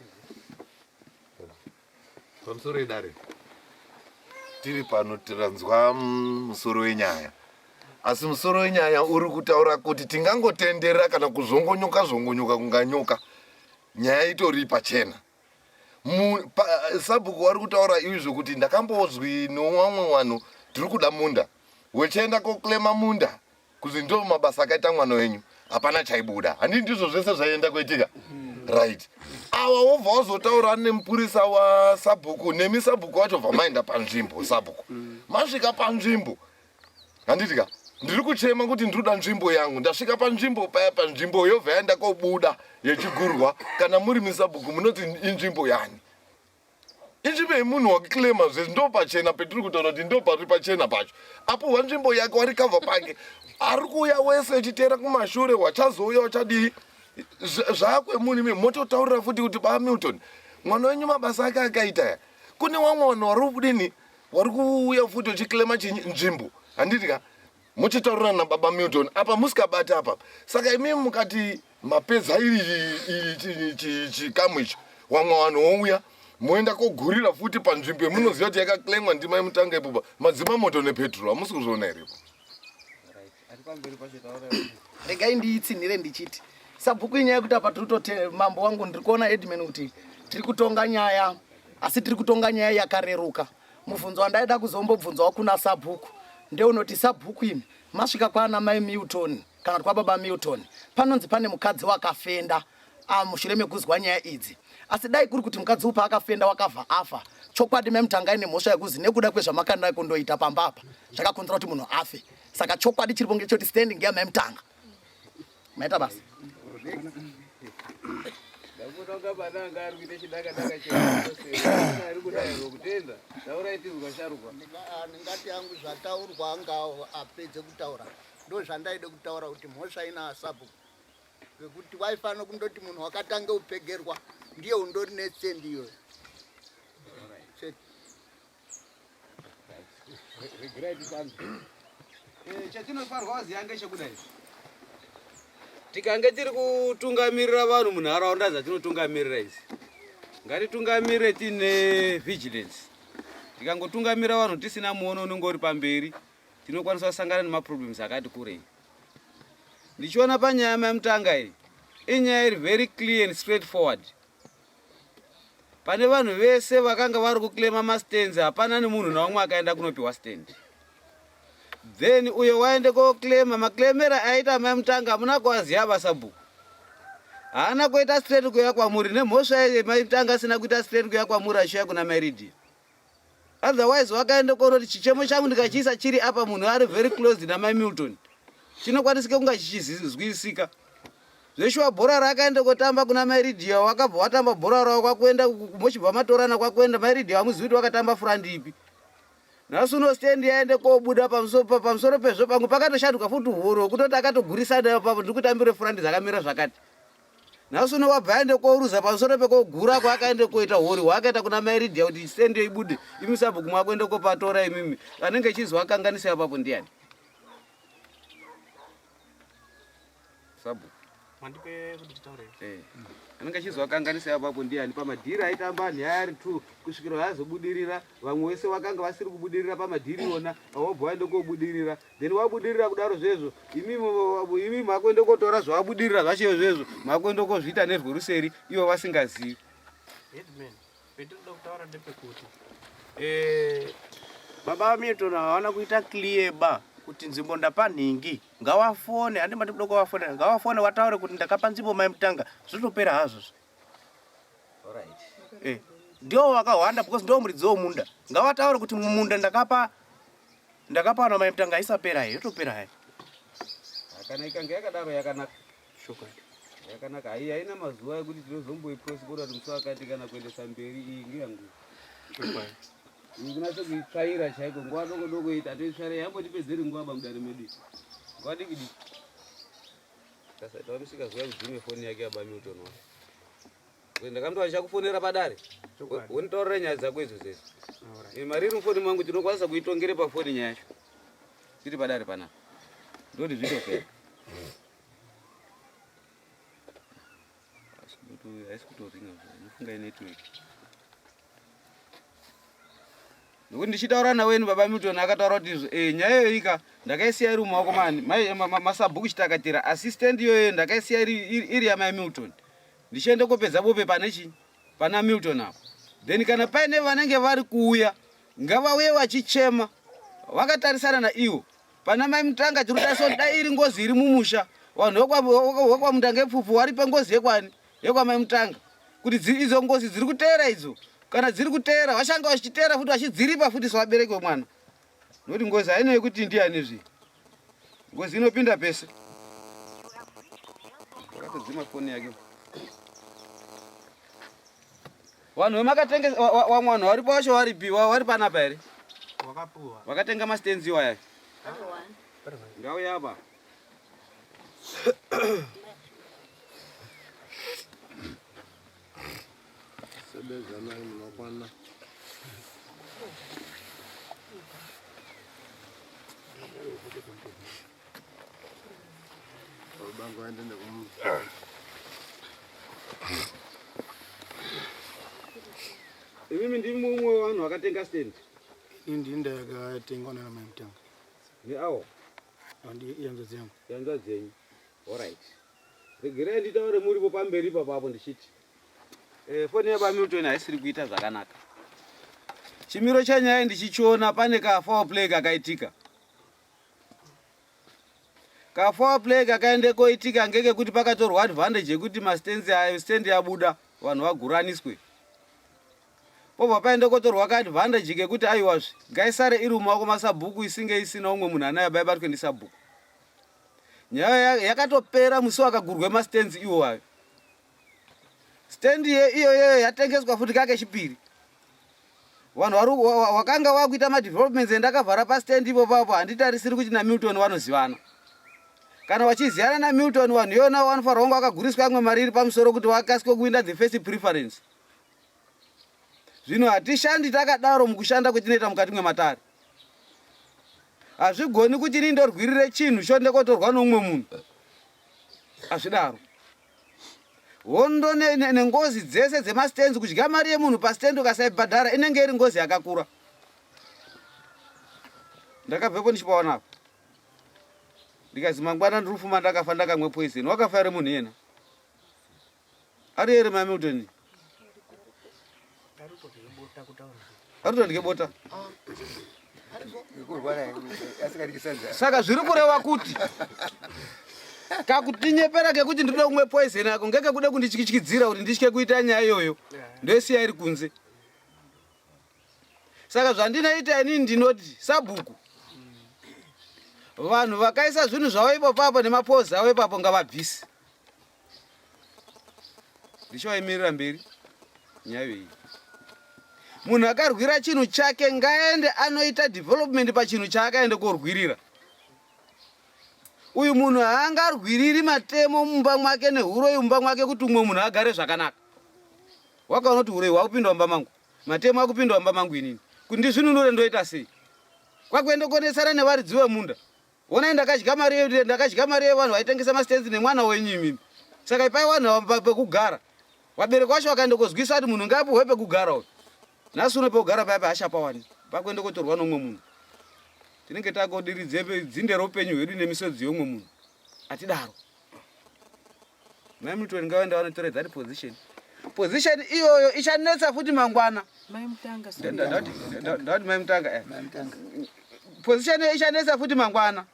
Pamusoro edare. Tiri pano tiranzwa musoro wenyaya. Asi musoro wenyaya uri kutaura kuti tingangotenderera kana kuzongonyuka kunganyoka. Nyaya itori pachena. Sabhuku wari kutaura izvo kuti ndakambozwi nevamwe vanhu tiri kuda munda. Wechienda koklema munda kuzi ndo mabasa akaita mwana wenyu. Hapana chaibuda. Handii ndizvo zvese zvaienda kuitika. Right. Awa wobva wazotaura nemupurisa waSabhuku nemi Sabhuku wacho bva maenda panzvimbo Sabhuku. Masvika panzvimbo. Handitika ndiri kuchema kuti ndiruda nzvimbo yangu. Ndasvika panzvimbo paya panzvimbo yobva yaenda kobuda yechigurwa kana muri muSabhuku munoti inzvimbo yani. Inzvimbo yemunhu wakiklema zvezvi ndo pachena petiri kutaura kuti ndo pari pachena pacho. Apo nzvimbo yake wari kavha pake. Ari kuuya wese echiteera kumashure wachazouya wachadii zvakwe muni mototaurira futi kuti baba Milton mwana wenyu mabasa ake akaita kune vamwe vanhu vari kudini vari kuuya futi vachiklema nzvimbo handiti ka muchitaurira nababa Milton apa musikabata apa saka imimi mukati mapedza iri chikamu icho vamwe vanhu vouya moenda kogurira futi panzvimbo yemunoziva kuti yakaklemwa ndimai Mutanga ipopa madzima moto nepetrol hamusi kuzviona here
regai ndiitsinhire ndichiti sabhuku inyaya yekuti apa tiri mambo wangu ndiri kuona Edmund kuti tiri kutonga nyaya asi tiri kutonga nyaya yakareruka. Mubvunzo wandaida kuzombobvunzawo kuna sabhuku ndeunoti sabhuku imi masvika kwana mai Milton kana kuti kwababa Milton panonzi pane mukadzi wakafenda mushure mekuzwa nyaya idzi, asi dai kuri kuti mukadzi upa akafenda wakavha afa chokwadi mai Mutanga ine mhosva yekuzi nekuda kwezvamakanda kundoita pambapa zvakakonzera kuti munhu afe, saka chokwadi chiripo ngechoti standing yamai Mutanga maita basa.
Ndingati yangu zvataurwa ngawo apedze kutaura ndo zvandaide kutaura kuti mhosva ina sabhuku ngekuti waifana kundoti munhu wakatanga upegerwa ndiye undori netsendi iyoyo.
Chatinofanirwa kuziya ngechekudai tikange tiri kutungamirira vanhu munharaunda dzatinotungamirira idzi ngatitungamirire tine vigilance. Tikangotungamirira vanhu tisina muono unenge uri pamberi tinokwanisa kusangana nemaproblems akati kurei. Ndichiona panyaya mai Mutanga iyi inyaya iri very clear and straightforward. Pane vanhu vese vakanga vari kuklema mastands hapana nemunhu naumwe akaenda kunopiwa stand. Then uyo waende koklema maklemera aita mai Mutanga hamuna kuaziya vasabhuku. Haana kuita straight kuya kwamuri nemhosva mai Mutanga asina kuita straight kuya kwamuri achiuya kuna Meridhi. Otherwise wakaenda konoti chichemo changu ndikachiisa chiri apa munhu ari very close namai Milton chinokwanisika kunga chichizwisika. Zveshuwa bhora rakaenda kotamba kuna Meridhi wakabva watamba bhora rawo kwakuenda mochibva matorana kwakuenda Meridhi hamuzivi kuti wakatamba frandi ipi. Nhasi uno stand yaende kobuda pamusoro pezvo pamwe pakatoshanduka futi huro kutoti akatogurisana papo ndiri kutambire frandi dzakamira zvakati. Nhasi uno wabva aende koruza pamusoro pekogura kwaakaende koita hori hwakaita kuna Meridhi kuti stand ibude imi sabhuku mwakuende kopatora imimi anenge echizwa kanganisa papo ndiani sabhuku
mandipe kuti titaure
anenge achizwa kanganisa apapo ndiani pamadhiri aitamba Nyaya ari 2 kusvikira vazobudirira vamwe vese vakanga vasiri kubudirira pamadhiri ona awabva waende kobudirira then wabudirira kudaro zvezvo imimi makuende kotora zvawabudirira zvacho zvezvo makuende kozviita nezveruseri ivo vasingazivi.
Edmund petinoda kutaura ndepekuti baba Milton hawana kuita clear ba kuti nzvimbo ndapanhingi ngawafone handi mandikuda kuwafone ngawafone wataure kuti ndakapa nzvimbo mai Mutanga zvitopera hazvo.
Alright.
Ndio wakahwanda because ndio muridzi womunda ngawataure kuti mumunda ndakapa na mai Mutanga isapera hai yotopera hai.
Kana ikange yakadaro yakanaka.
Shukran.
Yakanaka haina mazuva ekuti tinozomboiprosipota kuti musakati kana kuendesa mberi iyi ngiyangu.
Shukran.
Kunatso kuitsvaira chaiko nguva doko ita toitsvaira yambotipedzeri nguva bamudare medu nguva diki sasa tamusikaziva kudzime foni yake yaba Milton ndakamtova chakufonera Padare unitaurira nyaya dzako idzo dzese mari iri mufoni mangu tinokwanisa kuitongere pafoni nyaya yacho tiri Padare panapa ndoti zvitopera haisi kutoringa nofunga inetwork nokuti ndichitaura naweni baba Milton akataura kuti nyaya yoika ndakaisiya iri mumaoko masabhuku chitakatira assistant iyoyo ndakaisiya iri yamai Milton ndichiende kopedza bope pane chini pana Milton apo. Then kana paine vanenge vari kuuya ngavauye vachichema vakatarisana naiwo pana mai Mutanga tiri kutarisana dai iri ngozi iri mumusha vanhu wekwamunda ngepfupfu vari pangozi yekwamai Mutanga kuti idzo ngozi dziri kuteera idzo kana dziri kuteera vashanga vachiteera futi vachidziripa futi sevabereki vemwana nokuti ngozi haino yekuti ndiani zvi ngozi inopinda pese. Wakatodzima foni yake vanhu vemakatengesa vamwe vanhu varipo vacho varipi vari panapa here vakatenga mastenzi iwaya ngauya apa
babangu aende nekum.
Mimi ndimi umwe wanhu wakatenga stand.
Ndini ndakatengwa nana mai mutanga.
Ni awo.
Yanza dzengu.
Yanza dzenyu. All right. Regerai nditaure muripo pamberi papapo ndichiti. Foni yaBamilton haisiri kuita zvakanaka. Chimiro chanyaya ndichichiona pane ka4 play kakaitika. Ka4 play kakaende koitika ngeke kuti pakatorwa advantage yekuti stand yabuda vanhu vaguraniswe. Pobva paende kotorwa kaadvantage kekuti aiwazve ngaisare iri mumaoko masabhuku isinge isina umwe munhu anayabatwe ndisabhuku. Nyaya yakatopera musi wakagurwe mastands iwayo. Stand iyoyo yatengeswa futi kake chipiri. Vanhu wakanga wakuita madevelopments endakavhara pastand ipo papo handitarisiri kuti naMilton vanozivana. Kana vachiziyana naMilton vanhu iyona vanofanira kunge vakaguriswa amwe mari iri pamusoro kuti vakasike kuwinda the first preference. Zvino hatishandi takadaro mukushanda kwetinoita mukati mwematare. Hazvigoni kuti ini ndorwirire chinhu chondekotorwa nomumwe munhu. Hazvidaro. Hondo nengozi dzese dzemastands kudya mari yemunhu pastand ukasaibhadhara inenge iri ngozi yakakura. Ndakabvepo ndichipaona apo. Ndikazi mangwana ndirufuma ndakafa ndakamwe poison. Wakafa ere munhu yena? Ari ere maMilton? Arutodye bota. Saka zviri kureva kuti kakutinyepera kekuti ndinoda kumwe poison yako ngeke kude kundityityidzira kuti nditye kuita nyaya iyoyo ndosiya iri kunze. Saka zvandinoita ini ndinoti sabhuku vanhu vakaisa zvinhu zvavo ipo papo nemapozi avo ipapo ngavabvise. Ndichivaimirira mberi nyaya iyi. Munhu akarwira chinhu chake ngaende anoita development pachinhu chaakaende korwirira. Uyu munhu haangarwiriri matemo mumba mwake nehuro mumba mwake kuti umwe munhu agare zvakanaka. Wakaona kuti huro hwakupindwa mumba mangu. Matemo akupindwa mumba mangu inini. Kuti ndizvinunure ndoita sei? Kwakuende konesana nevaridzi vemunda. Ona ndakadya mari yevanhu vaitengesa mastands nemwana wenyu imimi. Saka ipai vanhu pekugara. Vabereki vacho vakaende kozwisa kuti munhu ngapuhwe pekugara uyu. Nhasi uno pekugara paya paashapawani. Pakuende kotorwa nomumwe munhu. Tinenge takodiridze dzinde roupenyu hwedu nemisodzi yomumwe munhu. Hatidaro. maMilton ngavaenda vanotora that position. Position iyoyo ichanetsa futi mangwana. Ndati maimutanga. Position iyoyo ichanetsa futi mangwana.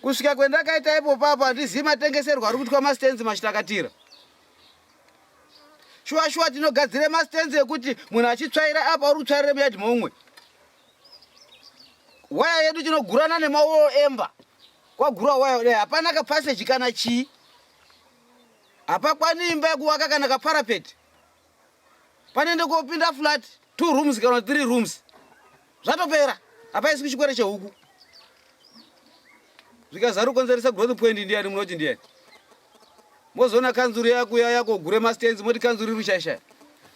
Kusvika kwendakaita ipo papo handizivi matengeserwo ari kuitwa mastands mashitakatira. Shuwa tinogadzire mastands ekuti munhu achitsvaira apa uri kutsvairire muyadhi momwe. Waya yedu tinogurana nemawo emba. Kwagura waya kudai hapana kapaseji kana chii. Hapakwani imba yekuwaka kana kaparapeti. Panoende kopinda flat 2 rooms kana 3 rooms. Zvatopera. Hapaisi kuchikwere chehuku. Zvikazari kukonzeresa growth point ndiani munoti ndiani. Mozoona kanzuri yako yako gure mastands moti kanzuri rushaisha.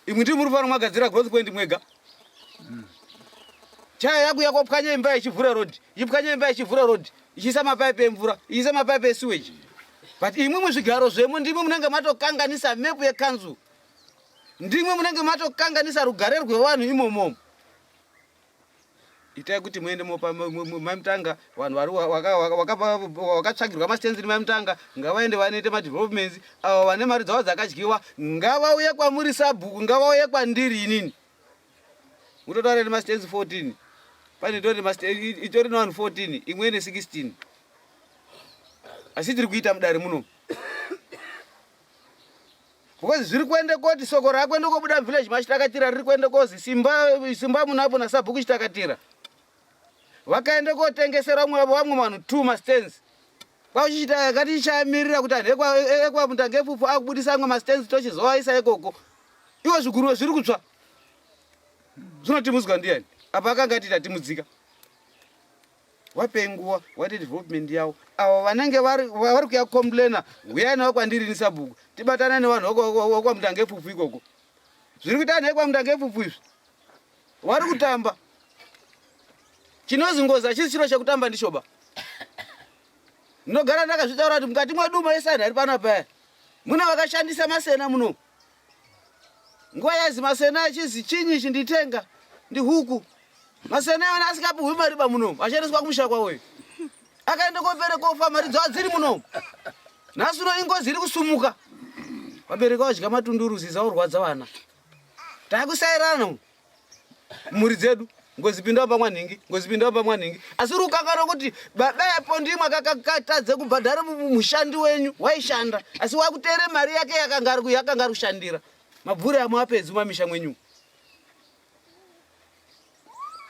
Imwe ndiri muri pano mwagadzira growth point mwega. Chaya yako yakopwanya imba ichivhura road. Ipwanya imba ichivhura road. Ichisa mapipe emvura, ichisa mapipe esewage. But imwe muzvigaro zvemo ndimwe munenge matokanganisa mepu yekanzu. Ndimwe munenge matokanganisa rugare rwevanhu imomo. Itai kuti muende mopa maimutanga vanhu wakatsvagirwa mastands nemaimutanga ngavaende vanoite madevelopments avo vane mari dzavo dzakadyiwa ngavauye kwamuri sabhuku ngavauye kwandiri inini. Mutotaura nemastands 14 pane itori nevanhu 14 imwe ine 16 asi tiri kuita mudare muno. Because zviri kuende koti soko rakuende kobuda village machitakatira riri kuende kozi simba munapo nasabhuku chitakatira. Vakaende kotengesera vamwe vanhu 2 mastands. Kwachichita yakati ichamirira kuti anhu ekwa mutanga epfupu akubudisa amwe mastands tochizovaisa ikoko. Iwo zviguruwe zviri kutsva. Zvinotimudzwa ndiani? Apa akanga ati tatimudzika. Wapei nguva waite development yavo. Avo vanenge vari kuya complaina uyai navo kwandiri ni sabhuku. Tibatana nevanhu vokwa mutanga epfupu ikoko. Zviri kuita anhu ekwa mutanga epfupu izvi. Vari kutamba. Chinozi ngozi hachisi chiro chekutamba ndishoba. Ndinogara ndakazvitaura kuti mukati mwedu maisani ari panapa mune vakashandisa masena muno. Nguva yazi masena achizi chinyi chinditenga ndi huku. Masena iwana asikapuhwi mari muno ashandiswa kumusha kwawo. Akaenda kopere kofa mari dzawo dziri muno. Nhasi uno ingozi iri kusumuka. Vabereka vadya matunduru zisaurwadza vana. Takusairana muri dzedu. Ngozipinda pamwanhingi, ngozipinda pamwanhingi. Asi rukangana kuti babayapo ndimwe akakatadze kubhadhara mushandi wenyu waishanda. Asi wakutere mari yake yakanga kushandira. Mabvuri amwapedzi mamisha mwenyu.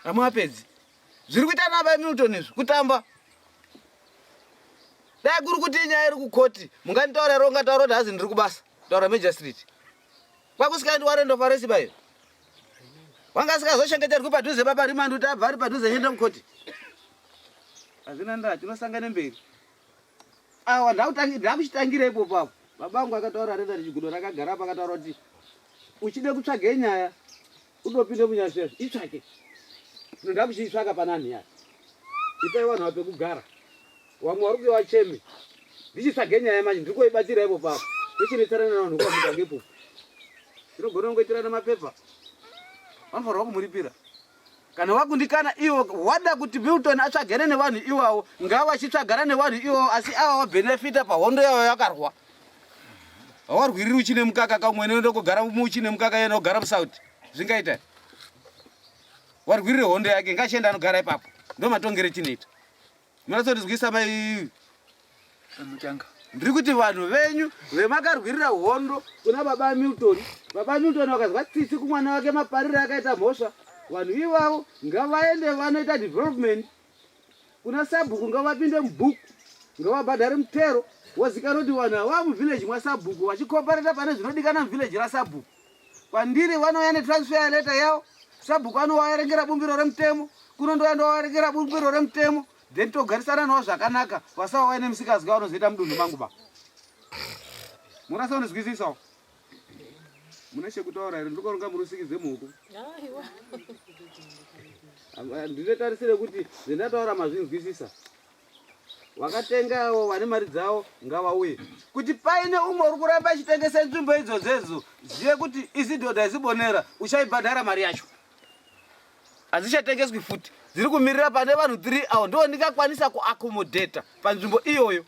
Amwapedzi. Zviri kuita naba Milton izvo kutamba. Dai kuri kuti nyaya iri kukoti, munganditaura ronga tauro kuti hazi ndiri kubasa. Taura Major Street. Kwakusikaendi warendo faresi bayo. Wanga sikazochengeterwa padhuze baba rimandu kuti abva ari padhuze yenda mukoti. Azvina ndaa tinosangana mberi. Awa ndakuchitangira ipo papo. Babangu akataura renda richigudo rakagara pakataura kuti uchide kutsvage nyaya unopinde munyasha itsvake. Ndakuchitsvaka panani ya. Ipai vanhu vapekugara. Wamwe vari kuva cheme. Ndichitsvage nyaya manje ndiri kuibatira ipo papo. Ndichinetsarana navanhu kwamuta ngepo. Tinogona kungoitirana mapepa. Vanofanirwa kumuripira. Kana wakundikana iwo wada kuti Milton atsvagane nevanhu iwawo ngava achitsvagana nevanhu iwawo asi ava wabenefita pahondo yavo yakarwa. Hawarwiriri uchine mukaka kamwe noenda kugara muchine mukaka yena kugara musauti. Zvingaita. Warwirire hondo yake ngachienda anogara ipapo. Ndo matongere chinoita. Munotsondizwisa mai
Mutanga.
Ndiri kuti vanhu venyu vemakarwirira hondo kuna baba Milton. Baba Milton wakazwa tsitsi kumwana wake maparire akaita mhosva. Vanhu ivavo ngavaende vanoita development. Kuna Sabhuku ngavapinde mubhuku. Ngavabhadhare mutero. Wozikana kuti vanhu ava muvillage mwaSabhuku vachikopareta pane zvinodikana muvillage raSabhuku. Kwandiri vanouya netransfer letter yavo. Sabhuku anovaerengera bumbiro remutemo. Kunondoenda vaerengera bumbiro remutemo. Then togarisana navo zvakanaka. Vasava vaine musikazi vanozoita mudunhu mangu ba. Murasaunizwisisawo. Mune chekutaura here ndikoronga murusikidze muoko. Ndinotarisire kuti zvendataura mazvinzwisisa. Wakatengawo vane mari dzavo ngavauye. Kuti paine umwe uri kuramba achitengesa nzvimbo idzodzo ziye kuti izi dhodha izibonera uchaibhadhara mari yacho. Hadzichatengeswi futi. Dziri kumirira pane vanhu 3 avo ndo ndingakwanisa kuakomodheta panzvimbo iyoyo.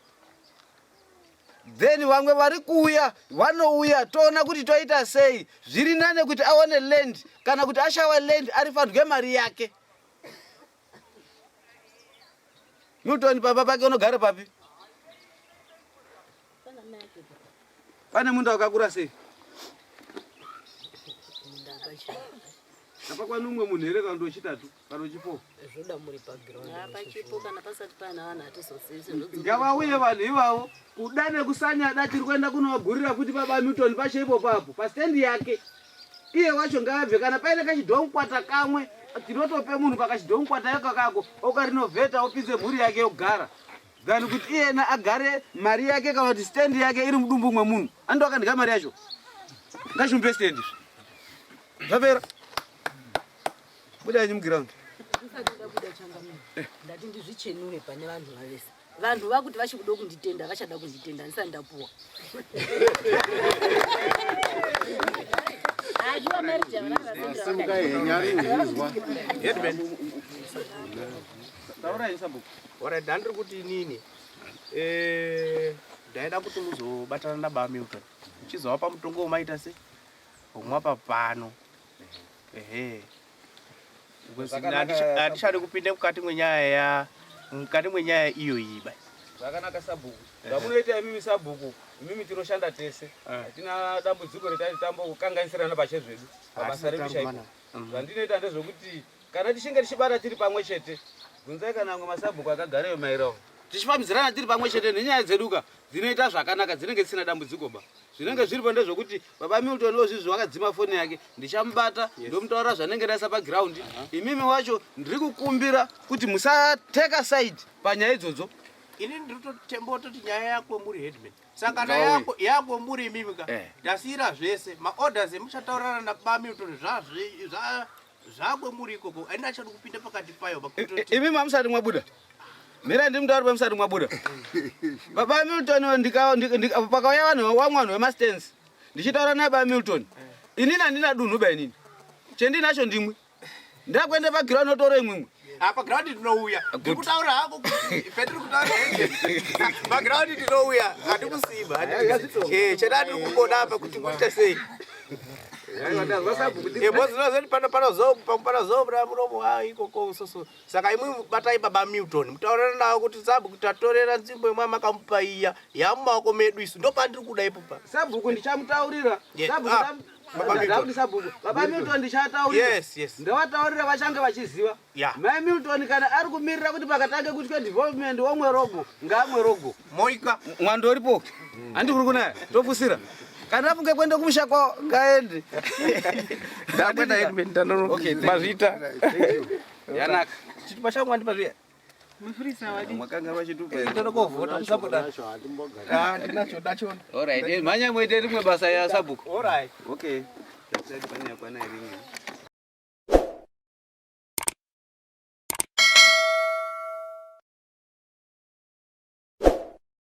Then vamwe vari kuuya vanouya toona kuti toita sei. Zviri nane kuti aone land kana kuti ashawa land arifandwe mari yake. Milton baba pake unogara papi? Pane munda wakakura sei? Apa kwanu umwe munhu here kana ndochitatu kana chipo?
Zvoda muri background.
Apa chipo kana pasati pana vanhu atizosisi.
Ngavauye vanhu ivavo kuda nekusanya tiri kuenda kunovagurira kuti baba Milton pashe ipo papo pastendi yake. Iye wacho ngabve kana paine kachidhomukwata kamwe tinotope munhu kakachidhomukwata yakakako okarinovheta opinze mhuri yake yogara. Than kuti iyena agare mari yake kana kuti stendi yake iri mudumbu mwemunhu. Ando akandika mari yacho. Ngachimbe stendi. Zvapera. Buda nyumground.
Ndisati changamira. Ndati ndizvichenure pane vanhu vavese. Vanhu vakuti vachikuda kunditenda vachada kunditenda ndisati ndapuwa.
Ajua merja vanhu
Simuka yenyari ngizwa.
Headman.
Taura Sabhuku.
Ora ndandiri kuti inini ndaida kuti muzobatana nababa Milton. Uchizova pamutongo umaita sei? Umwa papano. Ehe. Handishade kupinde mukati mwenyaya iyo iba.
Zvakanaka Sabhuku. Zvamunoita imimi Sabhuku, imimi tinoshanda tese. Hatina dambudziko retati tambokanganisirana pashe zvedu. Mabasa remusha ipo. Zvandinoita ndezvokuti kana tichinge tichibata tiri pamwe chete, bvunzai kana amwe maSabhuku akagareyo mairawo. Tichifambidzirana tiri pamwe chete nenyaya dzeduka dzinoita zvakanaka dzinenge dzisina dambudziko ba. Zvinenge zviripo ndezvokuti baba Milton ozvizvi wakadzima foni yake ndichamubata ndomutaura zvanenge ndaisa paground. Imimi wacho ndiri kukumbira kuti musateka side panyaya idzodzo.
Ini ndirototembototi nyaya yako muri headman. Saka yako muri imimi ka. Ndasira zvese maorders emuchataurana nababa Milton zvakwe muri ikoko. Aina achada kupinda pakati payo
Imimi amusati mwabuda. Mira ndimtauri pamsari mwabuda. Baba Milton pakauya vanhu wamwanhu wemastance. Ndichitaura naye Baba Milton. Inini handina dunhu ba inini. Chendinacho ndimwe. Ndakuenda paground notore imwimwe.
Apa ground tinouya. Ndikutaura hako kuti petri kutaura hende. Background tinouya. Handikusiba. Chedani kungoda apa kuti kuite sei. Saka imwe batai Baba Milton mutaurana nawo kuti Sabhuku tatorera nzvimbo imwe makamupa iya yamumaoko medu isu ndopandiri kuda ipopa.
Sabhuku ndichamutaurira. Sabhuku Baba Milton ndichataurira.
Yes.
Ndawataurira vachange vachiziva. Mai Milton kana ari kumirira kuti pakatange kuitwa development womwe rogo ngamwe rogo.
Moika
Mwando uripo. Handi kuri kunaya topusira. Kana afunge kwenda kumushako ngaende.
ndakwenda headman ndanono.
Okay,
Mazvita.
Yanaka. Chitupa changu andipa zviya.
Mufurisa wadi.
Mwakanga vachitupa. Ndinoda kovhota musaboda.
Ndinacho ndachona.
Alright, manya muite rimwe basa ya Sabhuku.
Alright.
Okay. Tatiza kufanya kwa naye ringi.